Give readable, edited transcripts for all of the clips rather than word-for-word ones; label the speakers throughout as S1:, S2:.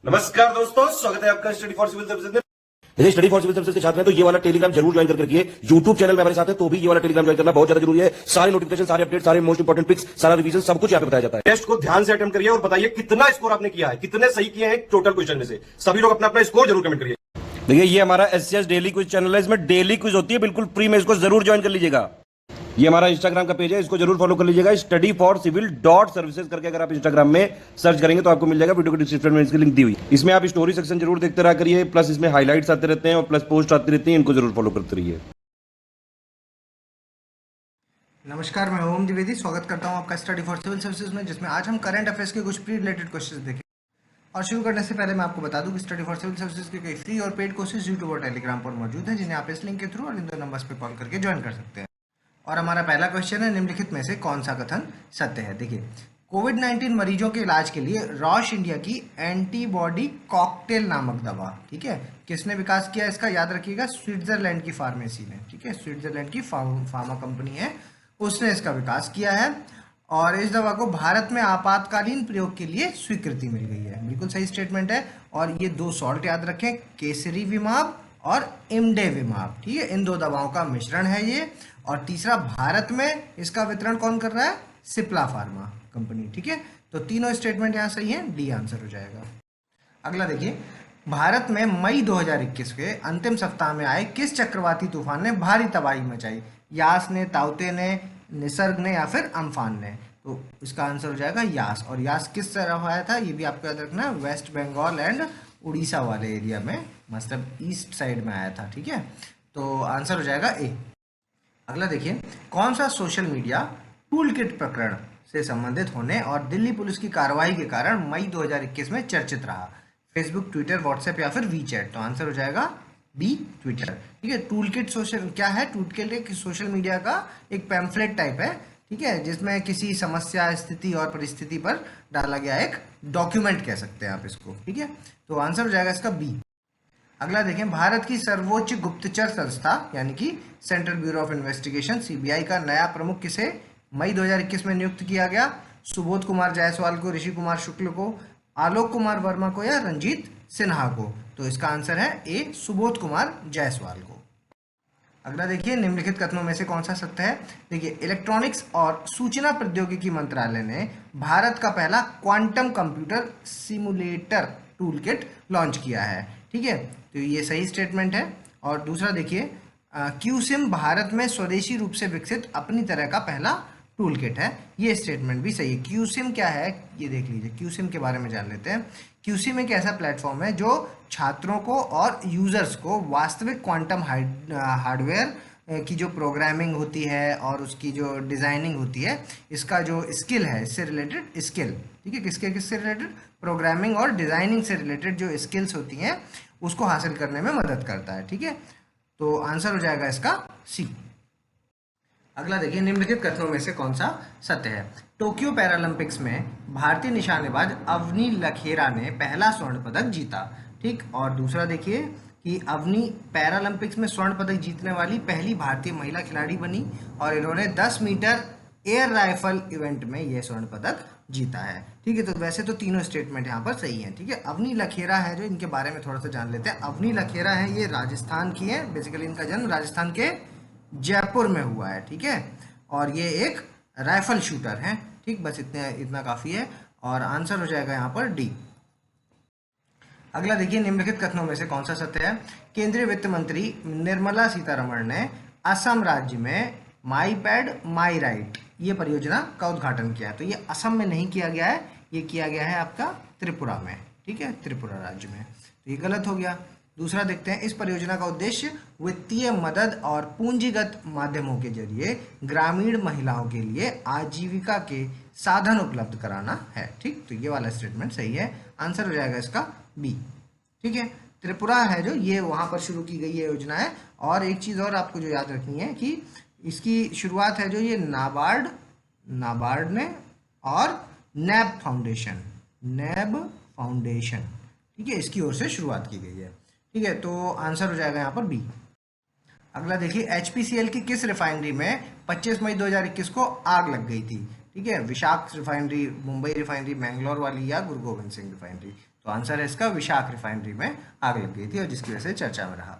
S1: नमस्कार दोस्तों, स्वागत है आपका स्टडी फॉर सिविल सर्विसेज में।
S2: जैसे स्टडी फॉर सिविल सर्विसेज के छात्र हैं तो ये वाला टेलीग्राम जरूर ज्वाइन करके रखिए। यूट्यूब चैनल में हमारे साथ है तो भी ये वाला टेलीग्राम ज्वाइन करना बहुत ज्यादा जरूरी है। सारे नोटिफिकेशन, सारे अपडेट, सारे मोस्ट इंपोर्टेंट पिक्स, सारा रिवीजन सब कुछ यहाँ पे बताया जाता है।
S1: टेस्ट को ध्यान से अटेम्प्ट करिए और बताइए कितना स्कोर आपने किया है, कितने सही किए हैं टोटल क्वेश्चन में से। सभी लोग अपना अपना स्कोर जरूर कमेंट करिए।
S2: देखिए ये हमारा एससीएस डेली क्विज चैनल है, इसमें डेली क्विज होती है, बिल्कुल फ्री में, इसको जरूर ज्वाइन कर लीजिएगा। ये हमारा इंस्टाग्राम का पेज है, इसको जरूर फॉलो कर लीजिएगा। Study for civil dot services करके अगर आप इंस्टाग्राम में सर्च करेंगे तो आपको मिल जाएगा। वीडियो के डिस्क्रिप्शन में इसकी लिंक दी हुई। इसमें आप स्टोरी सेक्शन जरूर देखते रहा करिए, प्लस इसमें हाईलाइट्स आते रहते हैं और प्लस पोस्ट आती रहती है, इनको जरूर फॉलो करते रहिए।
S3: नमस्कार, मैं ओम द्विवेदी स्वागत करता हूं आपका स्टडी फॉर सिविल सर्विसेज में, जिसमें आज हम करंट अफेयर्स के कुछ प्री रिलेटेड क्वेश्चंस देखें। और शुरू करने से पहले मैं आपको बता दूं कि स्टडी फॉर सिविल सर्विसेज के कई फ्री और पेड कोर्सेज यूट्यूब और टेलीग्राम पर मौजूद हैं, जिन्हें आप इस लिंक के थ्रू और इन दो नंबर्स पर कॉल करके ज्वाइन कर सकते हैं। और हमारा पहला क्वेश्चन है, निम्नलिखित में से कौन सा कथन सत्य है। देखिए, कोविड-19 मरीजों के इलाज के लिए रॉश इंडिया की एंटीबॉडी कॉकटेल नामक दवा, ठीक है, किसने विकास किया इसका याद रखिएगा, स्विट्जरलैंड की फार्मेसी ने, ठीक है, स्विट्जरलैंड की फार्मा कंपनी है, उसने इसका विकास किया है। और इस दवा को भारत में आपातकालीन प्रयोग के लिए स्वीकृति मिल गई है। बिल्कुल सही स्टेटमेंट है। और ये दो सॉल्ट याद रखें, केसरीविमाब और इमडेविमाब, ठीक है, इन दो दवाओं का मिश्रण है ये। और तीसरा, भारत में इसका वितरण कौन कर रहा है, सिप्ला फार्मा कंपनी, ठीक है। तो तीनों स्टेटमेंट यहाँ सही है, डी आंसर हो जाएगा। अगला देखिए, भारत में मई 2021 के अंतिम सप्ताह में आए किस चक्रवाती तूफान ने भारी तबाही मचाई, यास ने, ताउते ने, निसर्ग ने या फिर अम्फान ने। तो इसका आंसर हो जाएगा यास। और यास किस तरफ आया था ये भी आपको याद रखना है, वेस्ट बंगाल एंड उड़ीसा वाले एरिया में, मतलब ईस्ट साइड में आया था, ठीक है। तो आंसर हो जाएगा ए। अगला देखिए, कौन सा सोशल मीडिया टूल किट प्रकरण से संबंधित होने और दिल्ली पुलिस की कार्रवाई के कारण मई 2021 में चर्चित रहा, फेसबुक, ट्विटर, व्हाट्सएप या फिर वीचैट। तो आंसर हो जाएगा बी, ट्विटर, ठीक है। टूल किट सोशल क्या है, टूल किट एक सोशल मीडिया का एक पैम्फलेट टाइप है, ठीक है, जिसमें किसी समस्या, स्थिति और परिस्थिति पर डाला गया एक डॉक्यूमेंट कह सकते हैं आप इसको, ठीक है। तो आंसर हो जाएगा इसका बी। अगला देखें, भारत की सर्वोच्च गुप्तचर संस्था यानी कि central bureau of investigation CBI का नया प्रमुख किसे मई 2021 में नियुक्त किया गया, सुबोध कुमार जायसवाल को, ऋषि कुमार शुक्ल को, आलोक कुमार वर्मा को या रंजीत सिन्हा को। तो इसका आंसर है ए, सुबोध कुमार जायसवाल को। अगला देखिए, निम्नलिखित कथनों में से कौन सा सत्य है। देखिए, इलेक्ट्रॉनिक्स और सूचना प्रौद्योगिकी मंत्रालय ने भारत का पहला quantum computer simulator tool kit launch किया है, ठीक है, तो ये सही स्टेटमेंट है। और दूसरा देखिए, क्यूसिम भारत में स्वदेशी रूप से विकसित अपनी तरह का पहला टूल किट है, ये स्टेटमेंट भी सही है। क्यूसिम क्या है ये देख लीजिए, क्यूसिम के बारे में जान लेते हैं। क्यूसिम एक ऐसा प्लेटफॉर्म है जो छात्रों को और यूजर्स को वास्तविक क्वांटम हार्डवेयर की जो प्रोग्रामिंग होती है और उसकी जो डिज़ाइनिंग होती है, इसका जो स्किल है, इससे रिलेटेड स्किल, ठीक है, किससे रिलेटेड, प्रोग्रामिंग और डिज़ाइनिंग से रिलेटेड जो स्किल्स होती हैं उसको हासिल करने में मदद करता है, ठीक है। तो आंसर हो जाएगा इसका सी। अगला देखिए, निम्नलिखित कथनों में से कौन सा सत्य है। टोक्यो पैरालंपिक्स में भारतीय निशानेबाज अवनी लखेरा ने पहला स्वर्ण पदक जीता, ठीक। और दूसरा देखिए कि अवनी पैरालंपिक्स में स्वर्ण पदक जीतने वाली पहली भारतीय महिला खिलाड़ी बनी और इन्होंने 10 मीटर एयर राइफल इवेंट में यह स्वर्ण पदक जीता है, ठीक है। तो वैसे तो तीनों स्टेटमेंट यहाँ पर सही हैं, ठीक है। अवनी लखेरा है जो, इनके बारे में थोड़ा सा जान लेते हैं। अवनी लखेरा है, ये राजस्थान की है, बेसिकली इनका जन्म राजस्थान के जयपुर में हुआ है, ठीक है। और ये एक राइफल शूटर हैं, ठीक, बस इतना काफ़ी है। और आंसर हो जाएगा यहाँ पर डी। अगला देखिए, निम्नलिखित कथनों में से कौन सा सत्य है। केंद्रीय वित्त मंत्री निर्मला सीतारमण ने असम राज्य में माई पैड माई राइट ये परियोजना का उद्घाटन किया। तो ये असम में नहीं किया गया है, ये किया गया है आपका त्रिपुरा में, ठीक है, त्रिपुरा राज्य में। तो ये गलत हो गया। दूसरा देखते हैं, इस परियोजना का उद्देश्य वित्तीय मदद और पूंजीगत माध्यमों के जरिए ग्रामीण महिलाओं के लिए आजीविका के साधन उपलब्ध कराना है, ठीक। तो ये वाला स्टेटमेंट सही है, आंसर हो जाएगा इसका बी, ठीक है। त्रिपुरा है जो, ये वहाँ पर शुरू की गई ये योजना है। और एक चीज़ और आपको जो याद रखनी है कि इसकी शुरुआत है जो ये नाबार्ड ने और नैब फाउंडेशन, ठीक है, इसकी ओर से शुरुआत की गई है, ठीक है। तो आंसर हो जाएगा यहाँ पर बी। अगला देखिए, HPCL की किस रिफाइनरी में 25 मई 2021 को आग लग गई थी, ठीक है। विशाख रिफाइनरी, मुंबई रिफाइनरी, मैंगलोर वाली या गुरु गोविंद सिंह रिफाइनरी। तो आंसर है इसका विशाख रिफाइनरी में आग लग गई थी और जिसकी वजह से चर्चा में रहा।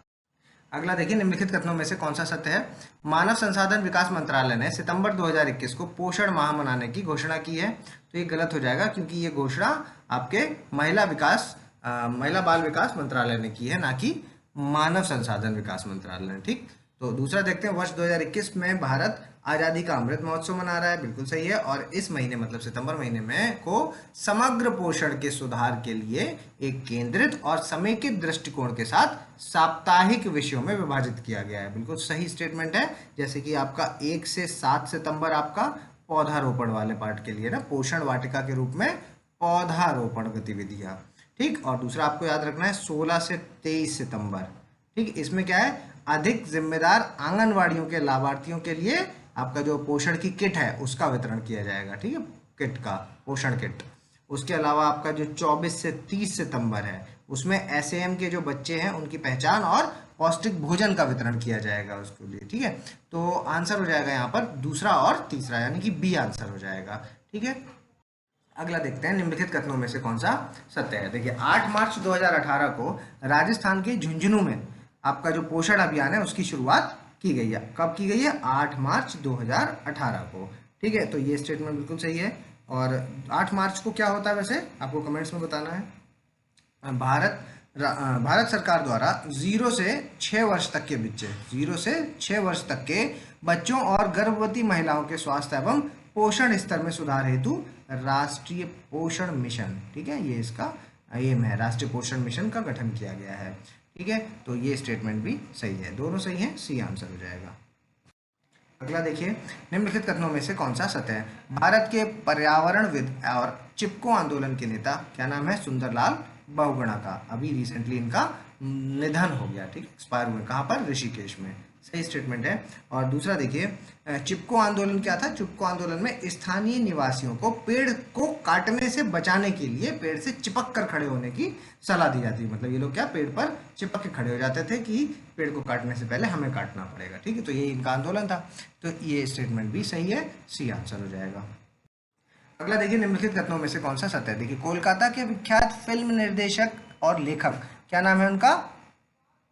S3: अगला देखिए, निम्नलिखित कथनों में से कौन सा सत्य है? मानव संसाधन विकास मंत्रालय ने सितंबर 2021 को पोषण माह मनाने की घोषणा की है। तो ये गलत हो जाएगा क्योंकि ये घोषणा आपके महिला बाल विकास मंत्रालय ने की है, ना कि मानव संसाधन विकास मंत्रालय ने। ठीक, तो दूसरा देखते हैं, वर्ष 2021 में भारत आज़ादी का अमृत महोत्सव मना रहा है, बिल्कुल सही है। और इस महीने मतलब सितंबर महीने में को समग्र पोषण के सुधार के लिए एक केंद्रित और समेकित दृष्टिकोण के साथ साप्ताहिक विषयों में विभाजित किया गया है, बिल्कुल सही स्टेटमेंट है। जैसे कि आपका 1 से 7 सितंबर आपका पौधारोपण वाले पार्ट के लिए ना, पोषण वाटिका के रूप में पौधारोपण गतिविधियां। ठीक, और दूसरा आपको याद रखना है 16 से 23 सितंबर। ठीक, इसमें क्या है, अधिक जिम्मेदार आंगनवाड़ियों के लाभार्थियों के लिए आपका जो पोषण की किट है उसका वितरण किया जाएगा। ठीक है, किट का पोषण किट। उसके अलावा आपका जो 24 से 30 सितंबर है उसमें एसएएम के जो बच्चे हैं उनकी पहचान और पौष्टिक भोजन का वितरण किया जाएगा उसके लिए। ठीक है, तो आंसर हो जाएगा यहाँ पर दूसरा और तीसरा, यानी कि बी आंसर हो जाएगा। ठीक है, अगला देखते हैं, निम्नलिखित कथनों में से कौन सा सत्य है? देखिए, 8 मार्च 2018 को राजस्थान के झुंझुनू में आपका जो पोषण अभियान है उसकी शुरुआत की गई है। कब की गई है? 8 मार्च 2018 को। ठीक है, तो ये स्टेटमेंट बिल्कुल सही है। और 8 मार्च को क्या होता है वैसे आपको कमेंट्स में बताना है। भारत सरकार द्वारा 0 से 6 वर्ष तक के बच्चे, 0 से 6 वर्ष तक के बच्चों और गर्भवती महिलाओं के स्वास्थ्य एवं पोषण स्तर में सुधार हेतु राष्ट्रीय पोषण मिशन, ठीक है, ये इसका एम है, राष्ट्रीय पोषण मिशन का गठन किया गया है। ठीक है, तो ये स्टेटमेंट भी सही है, दोनों सही हैं, सी आंसर हो जाएगा। अगला देखिए, निम्नलिखित कथनों में से कौन सा सत्य है? भारत के पर्यावरणविद और चिपको आंदोलन के नेता, क्या नाम है, सुंदरलाल बहुगुणा का अभी रिसेंटली इनका निधन हो गया। ठीक, एक्सपायर हुए, कहाँ पर? ऋषिकेश में। सही स्टेटमेंट है। और दूसरा देखिए, चिपको आंदोलन क्या था? चिपको आंदोलन में स्थानीय निवासियों को पेड़ को काटने से बचाने के लिए पेड़ से चिपक कर खड़े होने की सलाह दी जाती है। मतलब ये लोग क्या, पेड़ पर चिपक के खड़े हो जाते थे कि पेड़ को काटने से पहले हमें काटना पड़ेगा। ठीक है, तो ये इनका आंदोलन था। तो ये स्टेटमेंट भी सही है, सी आंसर हो जाएगा। अगला देखिए, निम्नलिखित कथनों में से कौन सा सत्य है? देखिए, कोलकाता के विख्यात फिल्म निर्देशक और लेखक, क्या नाम है उनका?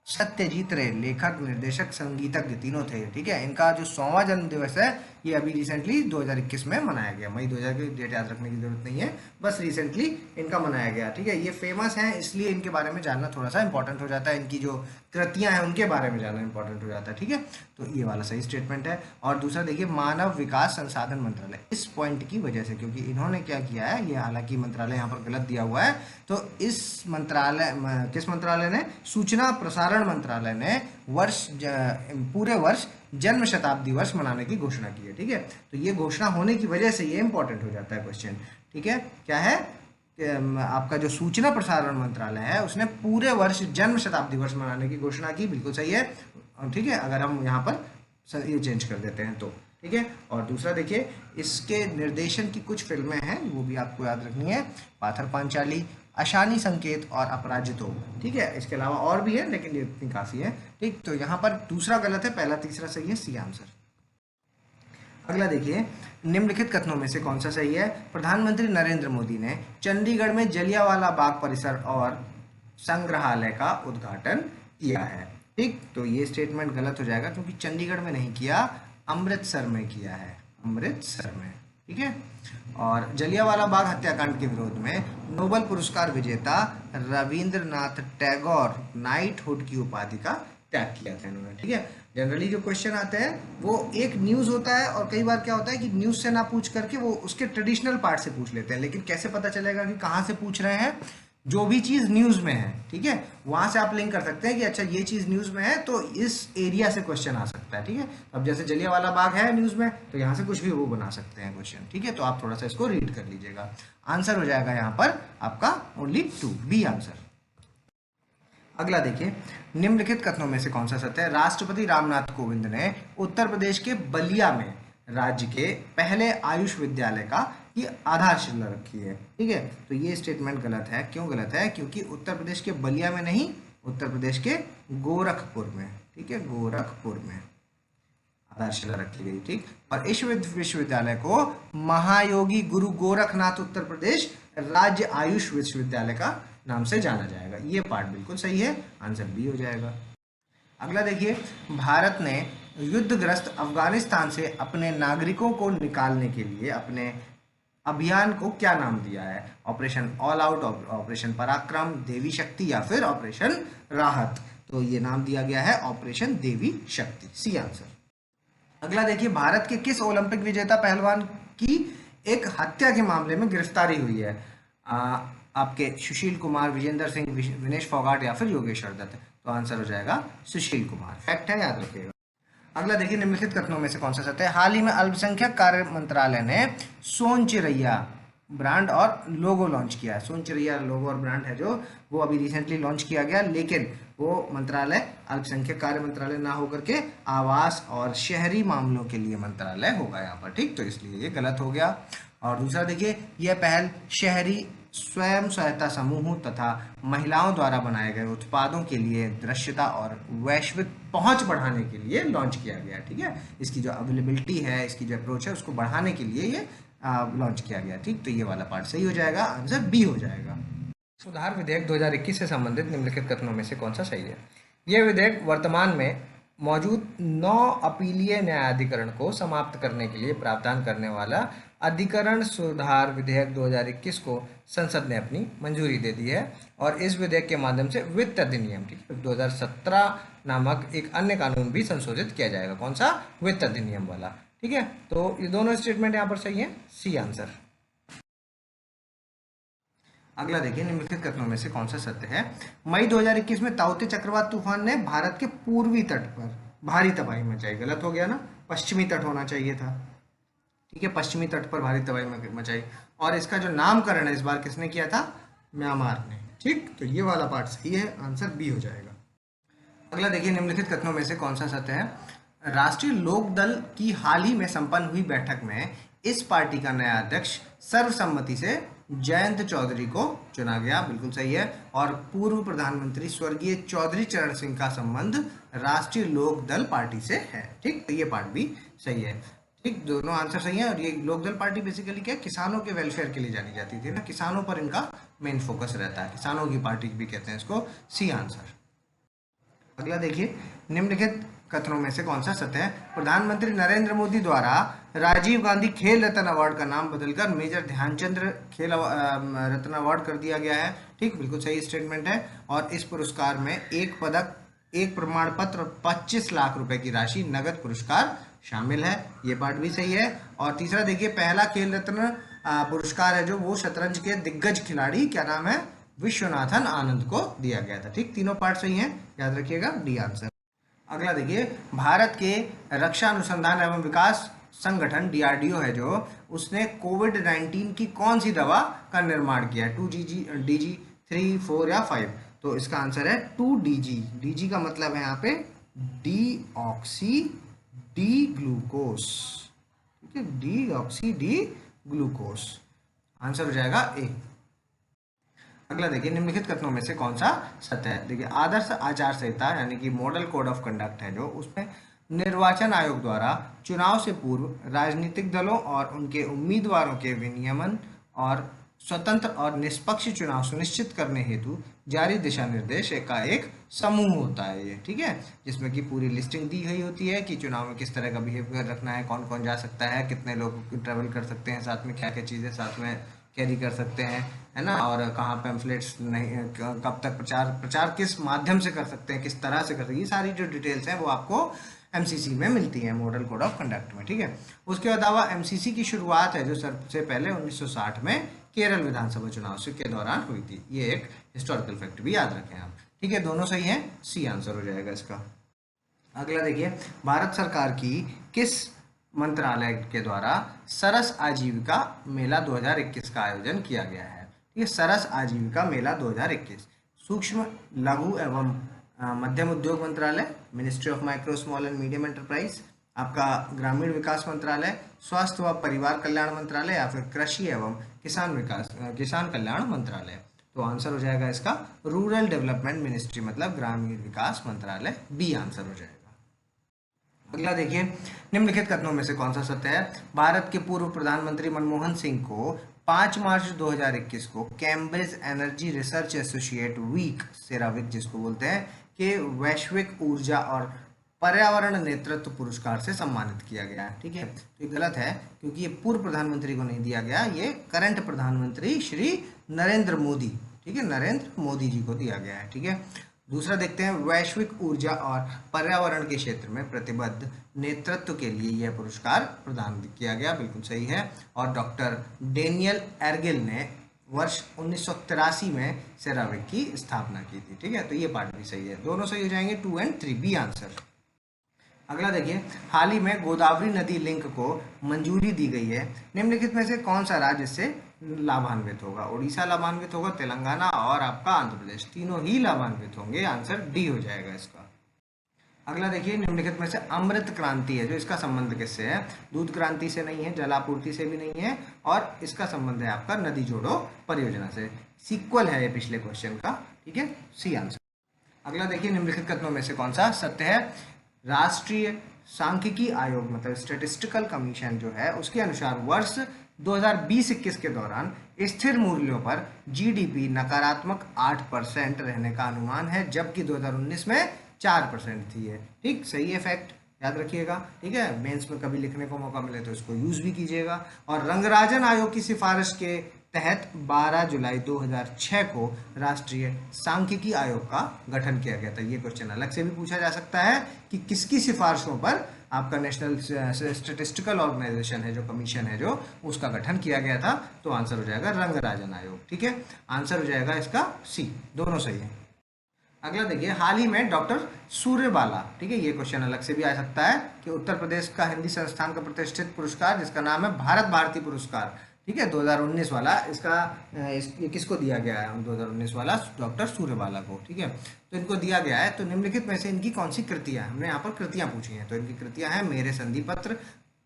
S3: सत्यजीत रे। लेखक, निर्देशक, संगीतज्ञ तीनों थे। ठीक है, इनका जो 100वां जन्म दिवस है ये अभी रिसेंटली 2021 में मनाया गया। मई 2000 की डेट याद रखने की जरूरत नहीं है, बस रिसेंटली इनका मनाया गया। ठीक है, ये फेमस हैं इसलिए इनके बारे में जानना थोड़ा सा इंपॉर्टेंट हो जाता है, इनकी जो कृतियां हैं उनके बारे में जानना इंपॉर्टेंट हो जाता है। ठीक है, तो ये वाला सही स्टेटमेंट है। और दूसरा देखिए, मानव विकास संसाधन मंत्रालय, इस पॉइंट की वजह से, क्योंकि इन्होंने क्या किया है, ये हालांकि मंत्रालय यहाँ पर गलत दिया हुआ है, तो इस मंत्रालय, किस मंत्रालय ने? सूचना प्रसारण मंत्रालय ने पूरे वर्ष जन्म शताब्दी वर्ष मनाने की घोषणा की है। ठीक है, तो ये घोषणा होने की वजह से ये इंपॉर्टेंट हो जाता है क्वेश्चन। ठीक है, क्या है, आपका जो सूचना प्रसारण मंत्रालय है उसने पूरे वर्ष जन्म शताब्दी वर्ष मनाने की घोषणा की, बिल्कुल सही है। ठीक है, अगर हम यहाँ पर ये चेंज कर देते हैं तो ठीक है। और दूसरा देखिए, इसके निर्देशन की कुछ फिल्में हैं वो भी आपको याद रखनी है, पाथर पांचाली, अशानी संकेत और अपराजितो। ठीक है, इसके अलावा और भी है लेकिन ये इतनी काफी है। ठीक, तो यहाँ पर दूसरा गलत है, पहला तीसरा सही है, सी आंसर। अगला देखिए, निम्नलिखित कथनों में से कौन सा सही है? प्रधानमंत्री नरेंद्र मोदी ने चंडीगढ़ में जलियांवाला बाग परिसर और संग्रहालय का उद्घाटन किया है। ठीक, तो ये स्टेटमेंट गलत हो जाएगा क्योंकि चंडीगढ़ में नहीं किया, अमृतसर में किया है, अमृतसर में। ठीक है, और जलियांवाला बाग हत्याकांड के विरोध में नोबेल पुरस्कार विजेता रविंद्रनाथ टैगोर नाइटहुड की उपाधि का त्याग किया था इन्होंने। ठीक है, जनरली जो क्वेश्चन आते हैं वो एक न्यूज़ होता है और कई बार क्या होता है कि न्यूज़ से ना पूछ करके वो उसके ट्रेडिशनल पार्ट से पूछ लेते हैं, लेकिन कैसे पता चलेगा कि कहाँ से पूछ रहे हैं? जो भी चीज़ न्यूज़ में है, ठीक है, वहाँ से आप लिंक कर सकते हैं कि अच्छा ये चीज़ न्यूज़ में है तो इस एरिया से क्वेश्चन आ सकता है। ठीक है, अब जैसे जलियांवाला बाग है न्यूज़ में तो यहाँ से कुछ भी वो बना सकते हैं क्वेश्चन। ठीक है, तो आप थोड़ा सा इसको रीड कर लीजिएगा। आंसर हो जाएगा यहाँ पर आपका ओनली 2, बी आंसर। अगला देखिए, निम्नलिखित कथनों में से कौन सा सत्य है? राष्ट्रपति रामनाथ कोविंद ने उत्तर प्रदेश के बलिया में राज्य के पहले आयुष विद्यालय का की आधारशिला रखी है। ठीक है, तो ये स्टेटमेंट गलत है। क्यों गलत है? क्योंकि उत्तर प्रदेश के बलिया में नहीं, उत्तर प्रदेश के गोरखपुर में। ठीक है, गोरखपुर में आधारशिला रखी गई। ठीक, और इस विश्वविद्यालय को महायोगी गुरु गोरखनाथ उत्तर प्रदेश राज्य आयुष विश्वविद्यालय का नाम से जाना जाएगा। ये पार्ट बिल्कुल सही है, आंसर बी हो जाएगा। अगला देखिए, भारत ने युद्धग्रस्त अफगानिस्तान से अपने नागरिकों को निकालने के लिए अपने अभियान को क्या नाम दिया है? ऑपरेशन ऑल आउट, ऑपरेशन पराक्रम, देवी शक्ति या फिर ऑपरेशन राहत? तो ये नाम दिया गया है ऑपरेशन देवी शक्ति, सी आंसर। अगला देखिए, भारत के किस ओलंपिक विजेता पहलवान की एक हत्या के मामले में गिरफ्तारी हुई है? आपके सुशील कुमार, विजेंद्र सिंह, विनेश फोगाट या फिर योगेश्वर दत्त? तो आंसर हो जाएगा सुशील कुमार, फैक्ट है, याद रखिएगा। अगला देखिए, निम्नलिखित कथनों में से कौन सा सत्य है? हाल ही में अल्पसंख्यक कार्य मंत्रालय ने सोन चिरैया ब्रांड और लोगो लॉन्च किया है। सोन चिरैया लोगो और ब्रांड है जो वो अभी रिसेंटली लॉन्च किया गया, लेकिन वो मंत्रालय अल्पसंख्यक कार्य मंत्रालय ना होकर के आवास और शहरी मामलों के लिए मंत्रालय होगा यहाँ पर, ठीक, तो इसलिए ये गलत हो गया। और दूसरा देखिए, यह पहल शहरी स्वयं सहायता समूहों तथा महिलाओं द्वारा बनाए गए उत्पादों के लिए दृश्यता और वैश्विक पहुंच बढ़ाने के लिए लॉन्च किया गया, ठीक है। इसकी जो अवेलेबिलिटी है, इसकी जो अप्रोच है, उसको बढ़ाने के लिए ये लॉन्च किया गया, ठीक, तो ये वाला पार्ट सही हो जाएगा, आंसर बी हो जाएगा। सुधार विधेयक 2021 से संबंधित निम्नलिखित कथनों में से कौन सा सही है? यह विधेयक वर्तमान में मौजूद 9 अपीलीय न्यायाधिकरण को समाप्त करने के लिए प्रावधान करने वाला अधिकरण सुधार विधेयक 2021 को संसद ने अपनी मंजूरी दे दी है, और इस विधेयक के माध्यम से वित्त अधिनियम, ठीक है, 2017 नामक एक अन्य कानून भी संशोधित किया जाएगा। कौन सा? वित्त अधिनियम वाला, ठीक है। तो ये दोनों स्टेटमेंट यहाँ पर सही है, सी आंसर। अगला देखिए, निम्नलिखित कथनों में से कौन सा सत्य है? मई 2021 में ताउते चक्रवात तूफान ने भारत के पूर्वी तट पर भारी तबाही मचाई। गलत हो गया ना, पश्चिमी तट होना चाहिए था, ठीक है, पश्चिमी तट पर भारी तबाही मचाई। और इसका जो नामकरण है इस बार किसने किया था? म्यांमार ने, ठीक, तो ये वाला पार्ट सही है, आंसर बी हो जाएगा। अगला देखिए, निम्नलिखित कथनों में से कौन सा सत्य है? राष्ट्रीय लोक दल की हाल ही में संपन्न हुई बैठक में इस पार्टी का नया अध्यक्ष सर्वसम्मति से जयंत चौधरी को चुना गया, बिल्कुल सही है। और पूर्व प्रधानमंत्री स्वर्गीय चौधरी चरण सिंह का संबंध राष्ट्रीय लोक दल पार्टी से है, ठीक, तो ये पार्ट भी सही है, ठीक, दोनों आंसर सही है। और ये लोकदल पार्टी बेसिकली क्या, किसानों के वेलफेयर के लिए जानी जाती थी ना, किसानों पर इनका मेन फोकस रहता है, किसानों की पार्टी भी कहते हैं इसको, सी आंसर। अगला देखिए, निम्नलिखित कथनों में से कौन सा सत्य है? प्रधानमंत्री नरेंद्र मोदी द्वारा राजीव गांधी खेल रत्न अवार्ड का नाम बदलकर मेजर ध्यानचंद खेल रत्न अवार्ड कर दिया गया है, ठीक, बिल्कुल सही स्टेटमेंट है। और इस पुरस्कार में एक पदक, एक प्रमाण पत्र, 25 लाख रुपए की राशि नगद पुरस्कार शामिल है, ये पार्ट भी सही है। और तीसरा देखिए, पहला खेल रत्न पुरस्कार है जो वो शतरंज के दिग्गज खिलाड़ी, क्या नाम है, विश्वनाथन आनंद को दिया गया था, ठीक, तीनों पार्ट सही हैं, याद रखिएगा, डी आंसर। अगला देखिए, भारत के रक्षा अनुसंधान एवं विकास संगठन डीआरडीओ है जो, उसने कोविड-19 की कौन सी दवा का निर्माण किया है? 2GG, DG, 3, 4 या 5? तो इसका आंसर है 2DG। DG का मतलब है यहाँ पे डीऑक्सी डी ग्लूकोस, ठीक है, डीऑक्सी डी ग्लूकोस, आंसर हो जाएगा ए। अगला देखिए, निम्नलिखित कथनों में से कौन सा सत्य है? देखिए, आदर्श आचार संहिता यानी कि मॉडल कोड ऑफ कंडक्ट है जो, उसमें निर्वाचन आयोग द्वारा चुनाव से पूर्व राजनीतिक दलों और उनके उम्मीदवारों के विनियमन और स्वतंत्र और निष्पक्ष चुनाव सुनिश्चित करने हेतु जारी दिशा निर्देश का एक समूह होता है ये, ठीक है, जिसमें कि पूरी लिस्टिंग दी गई होती है कि चुनाव में किस तरह का बिहेवियर रखना है, कौन कौन जा सकता है, कितने लोग ट्रैवल कर सकते हैं साथ में, क्या क्या चीज़ें साथ में कैरी कर सकते हैं, है ना, और कहाँ पैम्फलेट्स नहीं, कब तक प्रचार किस माध्यम से कर सकते हैं, किस तरह से कर सकते हैं, ये सारी जो डिटेल्स हैं वो आपको एमसीसी में मिलती है, मॉडल कोड ऑफ कंडक्ट में, ठीक है। उसके अलावा एमसीसी की शुरुआत है जो सबसे पहले 1960 में केरल विधानसभा चुनाव से के दौरान हुई थी, ये एक हिस्टोरिकल फैक्ट भी याद रखें आप, ठीक है, दोनों सही हैं, सी आंसर हो जाएगा इसका। अगला देखिए, भारत सरकार की किस मंत्रालय के द्वारा सरस आजीविका मेला 2021 का आयोजन किया गया है? ये सरस आजीविका मेला 2021 सूक्ष्म लघु एवं मध्यम उद्योग मंत्रालय, ministry of micro small and medium enterprise, आपका ग्रामीण विकास मंत्रालय, स्वास्थ्य व परिवार कल्याण मंत्रालय या फिर कृषि एवं किसान कल्याण मंत्रालय? तो आंसर हो जाएगा इसका रूरल डेवलपमेंट मिनिस्ट्री, मतलब ग्रामीण विकास मंत्रालय, बी आंसर हो जाएगा। अगला देखिए, निम्नलिखित कथनों में से कौन सा सत्य है? भारत के पूर्व प्रधानमंत्री मनमोहन सिंह को 5 मार्च 2021 को Cambridge energy research associate week CERAWeek जिसको बोलते हैं के वैश्विक ऊर्जा और पर्यावरण नेतृत्व पुरस्कार से सम्मानित किया गया है। ठीक है, तो ये गलत है क्योंकि ये पूर्व प्रधानमंत्री को नहीं दिया गया, ये करंट प्रधानमंत्री श्री नरेंद्र मोदी, ठीक है, नरेंद्र मोदी जी को दिया गया है। ठीक है, दूसरा देखते हैं, वैश्विक ऊर्जा और पर्यावरण के क्षेत्र में प्रतिबद्ध नेतृत्व के लिए यह पुरस्कार प्रदान किया गया, बिल्कुल सही है। और डॉक्टर डेनियल एर्गिल ने वर्ष 1983 में सेरावीक की स्थापना की थी। ठीक है, तो ये पार्ट भी सही है, दोनों सही हो जाएंगे, 2 और 3 बी आंसर। अगला देखिए, हाल ही में गोदावरी नदी लिंक को मंजूरी दी गई है, निम्नलिखित में से कौन सा राज्य इससे लाभान्वित होगा? उड़ीसा लाभान्वित होगा, तेलंगाना और आपका आंध्र प्रदेश, तीनों ही लाभान्वित होंगे, आंसर डी हो जाएगा इसका। अगला देखिए, निम्नलिखित में से अमृत क्रांति है जो इसका संबंध किससे है? दूध क्रांति से नहीं है, जलापूर्ति से भी नहीं है, और इसका संबंध है आपका नदी जोड़ो परियोजना से, सीक्वल है ये पिछले क्वेश्चन का। ठीक है, सी आंसर। अगला देखिए, निम्नलिखित कथनों में से कौन सा सत्य है? राष्ट्रीय सांख्यिकी आयोग मतलब स्टैटिस्टिकल कमीशन जो है उसके अनुसार वर्ष 2020-21 के दौरान स्थिर मूल्यों पर जीडीपी नकारात्मक 8% रहने का अनुमान है, जबकि 2019 में 4% थी है। ठीक, सही है, फैक्ट याद रखिएगा। ठीक है, मेंस में कभी लिखने को मौका मिले तो इसको यूज भी कीजिएगा। और रंगराजन आयोग की सिफारिश के तहत 12 जुलाई 2006 को राष्ट्रीय सांख्यिकी आयोग का गठन किया गया था। ये क्वेश्चन अलग से भी पूछा जा सकता है कि किसकी सिफारिशों पर आपका नेशनल स्टैटिस्टिकल ऑर्गेनाइजेशन है जो कमीशन है जो उसका गठन किया गया था, तो आंसर हो जाएगा रंगराजन आयोग। ठीक है, आंसर हो जाएगा इसका सी, दोनों सही है। अगला देखिए, हाल ही में डॉक्टर सूर्यबाला, ठीक है, ये क्वेश्चन अलग से भी आ सकता है कि उत्तर प्रदेश का हिंदी संस्थान का प्रतिष्ठित पुरस्कार जिसका नाम है भारत भारती पुरस्कार, ठीक है, 2019 वाला, ये किसको दिया गया है? 2019 वाला डॉक्टर सूर्यबाला को। ठीक है, तो इनको दिया गया है, तो निम्नलिखित में से इनकी कौन सी कृतियां, हमने यहाँ पर कृतियां पूछी हैं, तो इनकी कृतियां हैं मेरे संधि पत्र,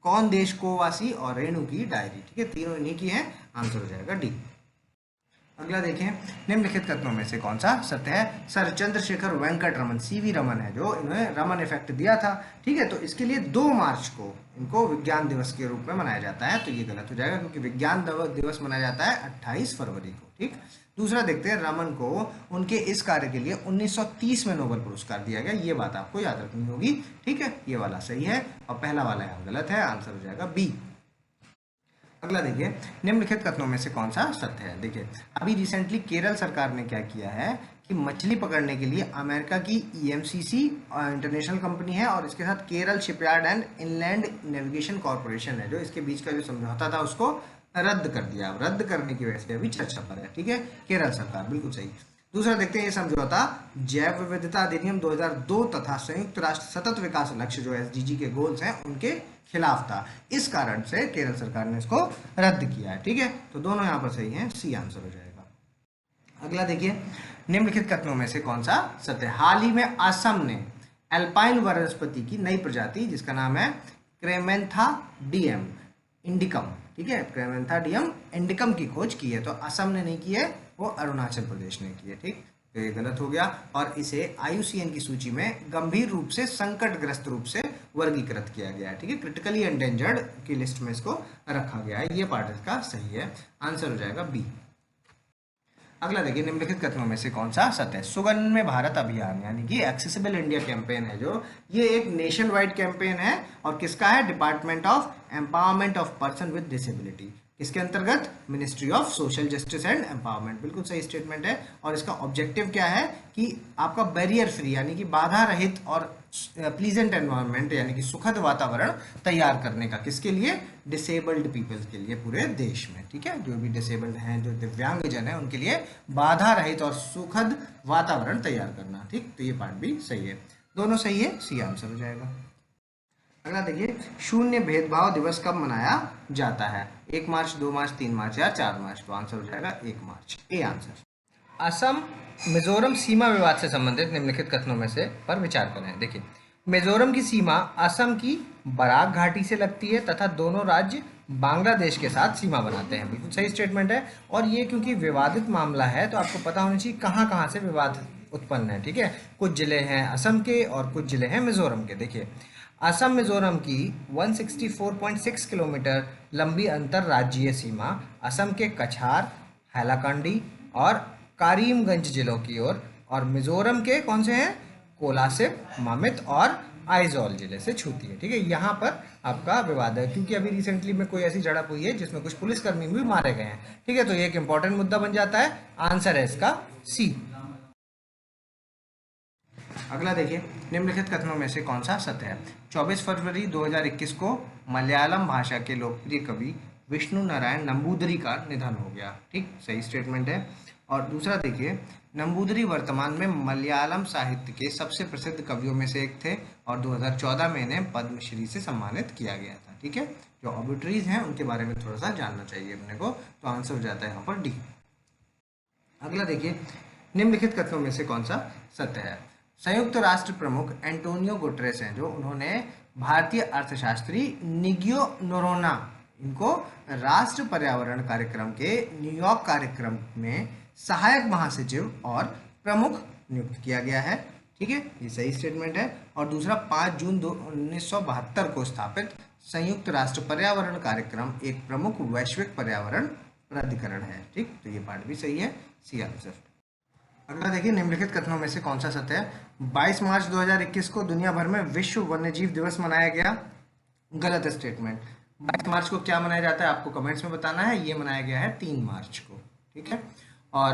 S3: कौन देश को वासी और रेणु की डायरी। ठीक है, तीनों इन्हीं की हैं, आंसर हो जाएगा डी। अगला देखें, निम्नलिखित कथनों में से कौन सा सत्य है? सर चंद्रशेखर वेंकट रमन, सीवी रमन है जो इन्होंने रमन इफेक्ट दिया था। ठीक है, तो इसके लिए 2 मार्च को इनको विज्ञान दिवस के रूप में मनाया जाता है, तो ये गलत हो जाएगा क्योंकि विज्ञान दिवस मनाया जाता है 28 फरवरी को। ठीक, दूसरा देखते हैं, रमन को उनके इस कार्य के लिए 1930 में नोबेल पुरस्कार दिया गया, ये बात आपको याद रखनी होगी। ठीक है, ये वाला सही है और पहला वाला यहाँ गलत है, आंसर हो जाएगा बी। अगला देखिए, निम्नलिखित कथनों में से कौन सा सत्य है? देखिए, अभी रिसेंटली केरल सरकार ने क्या किया है कि मछली पकड़ने के लिए अमेरिका की EMCC इंटरनेशनल कंपनी है और इसके साथ Kerala shipyard and inland navigation corporation है जो इसके बीच का जो समझौता था उसको रद्द कर दिया। अब रद्द करने की वजह से अभी चर्चा पर है। ठीक है, केरल सरकार, बिल्कुल सही। दूसरा देखते हैं, ये समझौता जैव विविधता अधिनियम 2002 तथा संयुक्त राष्ट्र सतत विकास लक्ष्य जो SDG के गोल्स हैं उनके खिलाफ था, इस कारण से केरल सरकार ने इसको रद्द किया है। ठीक है, तो दोनों यहाँ पर सही हैं, सी आंसर हो जाएगा। अगला देखिए, निम्नलिखित कथनों में से कौन सा सत्य? हाल ही में असम ने एल्पाइन वनस्पति की नई प्रजाति जिसका नाम है क्रेमेंथाडियम इंडिकम, ठीक है, क्रेमेंथाडियम इंडिकम की खोज की है, तो असम ने नहीं की है, वो अरुणाचल प्रदेश ने की है। ठीक, तो ये गलत हो गया और इसे IUCN की सूची में गंभीर रूप से संकटग्रस्त रूप से वर्गीकृत किया गया है। ठीक है, क्रिटिकली एंडेंजर्ड की लिस्ट में इसको रखा गया है, ये पार्ट इसका सही है, आंसर हो जाएगा बी। अगला देखिए, निम्नलिखित कथनों में से कौन सा सत्य है? सुगम्य भारत अभियान यानी कि एक्सेसिबल इंडिया कैंपेन है जो, ये एक नेशन वाइड कैंपेन है और किसका है? Department of empowerment of person with disability, इसके अंतर्गत ministry of social justice and empowerment, बिल्कुल सही स्टेटमेंट है। और इसका ऑब्जेक्टिव क्या है कि आपका बैरियर फ्री यानी कि बाधा रहित और प्लीजेंट एनवायरनमेंट यानी कि सुखद वातावरण तैयार करने का, किसके लिए? डिसेबल्ड पीपल्स के लिए पूरे देश में। ठीक है, जो भी डिसेबल्ड हैं, जो दिव्यांगजन है, उनके लिए बाधा रहित और सुखद वातावरण तैयार करना। ठीक, तो ये पार्ट भी सही है, दोनों सही है, सी आंसर हो जाएगा। अगला देखिए, शून्य भेदभाव दिवस कब मनाया जाता है? 1 मार्च, 2 मार्च, 3 मार्च या 4 मार्च? तो आंसर हो जाएगा 1 मार्च, ए आंसर। असम मिजोरम सीमा विवाद से संबंधित निम्नलिखित कथनों में से पर विचार करें। देखिए, मिजोरम की सीमा असम की बराक घाटी से लगती है तथा दोनों राज्य बांग्लादेश के साथ सीमा बनाते हैं, बिल्कुल सही स्टेटमेंट है। और ये क्योंकि विवादित मामला है तो आपको पता होना चाहिए कहाँ कहाँ से विवाद उत्पन्न है। ठीक है, कुछ जिले हैं असम के और कुछ जिले हैं मिजोरम के। देखिए, असम मिजोरम की 164.6 किलोमीटर लंबी अंतर्राज्यीय सीमा असम के कछार, हैलाकंडी और करीमगंज जिलों की ओर और मिजोरम के कौन से हैं, कोलासिब, ममित और आइजॉल जिले से छूती है। ठीक है, यहाँ पर आपका विवाद है क्योंकि अभी रिसेंटली में कोई ऐसी झड़प हुई है जिसमें कुछ पुलिसकर्मी भी मारे गए हैं। ठीक है, तो ये एक इंपॉर्टेंट मुद्दा बन जाता है। आंसर है इसका सी। अगला देखिए, निम्नलिखित कथनों में से कौन सा सत्य है। 24 फरवरी 2021 को मलयालम भाषा के लोकप्रिय कवि विष्णु नारायण नंबूदरी का निधन हो गया। ठीक, सही स्टेटमेंट है। और दूसरा देखिए, नंबूदरी वर्तमान में मलयालम साहित्य के सबसे प्रसिद्ध कवियों में से एक थे और 2014 में इन्हें पद्मश्री से सम्मानित किया गया था। ठीक है, जो ऑबिटरीज हैं उनके बारे में थोड़ा सा जानना चाहिए अपने को, तो आंसर हो जाता है यहाँ पर डी। अगला देखिए, निम्नलिखित कथनों में से कौन सा सत्य है। संयुक्त राष्ट्र प्रमुख एंटोनियो गुटेरेस हैं जो, उन्होंने भारतीय अर्थशास्त्री निगियो नोरोना इनको राष्ट्र पर्यावरण कार्यक्रम के न्यूयॉर्क कार्यक्रम में सहायक महासचिव और प्रमुख नियुक्त किया गया है। ठीक है, ये सही स्टेटमेंट है। और दूसरा, 5 जून 1972 को स्थापित संयुक्त राष्ट्र पर्यावरण कार्यक्रम एक प्रमुख वैश्विक पर्यावरण प्राधिकरण है। ठीक, तो ये पार्ट भी सही है, सी आंसर। अगला देखिए, निम्नलिखित कथनों में से कौन सा सत्य है। 22 मार्च 2021 को दुनिया भर में विश्व वन्यजीव दिवस मनाया गया। गलत स्टेटमेंट। 22 मार्च को क्या मनाया जाता है आपको कमेंट्स में बताना है। ये मनाया गया है 3 मार्च को। ठीक है, और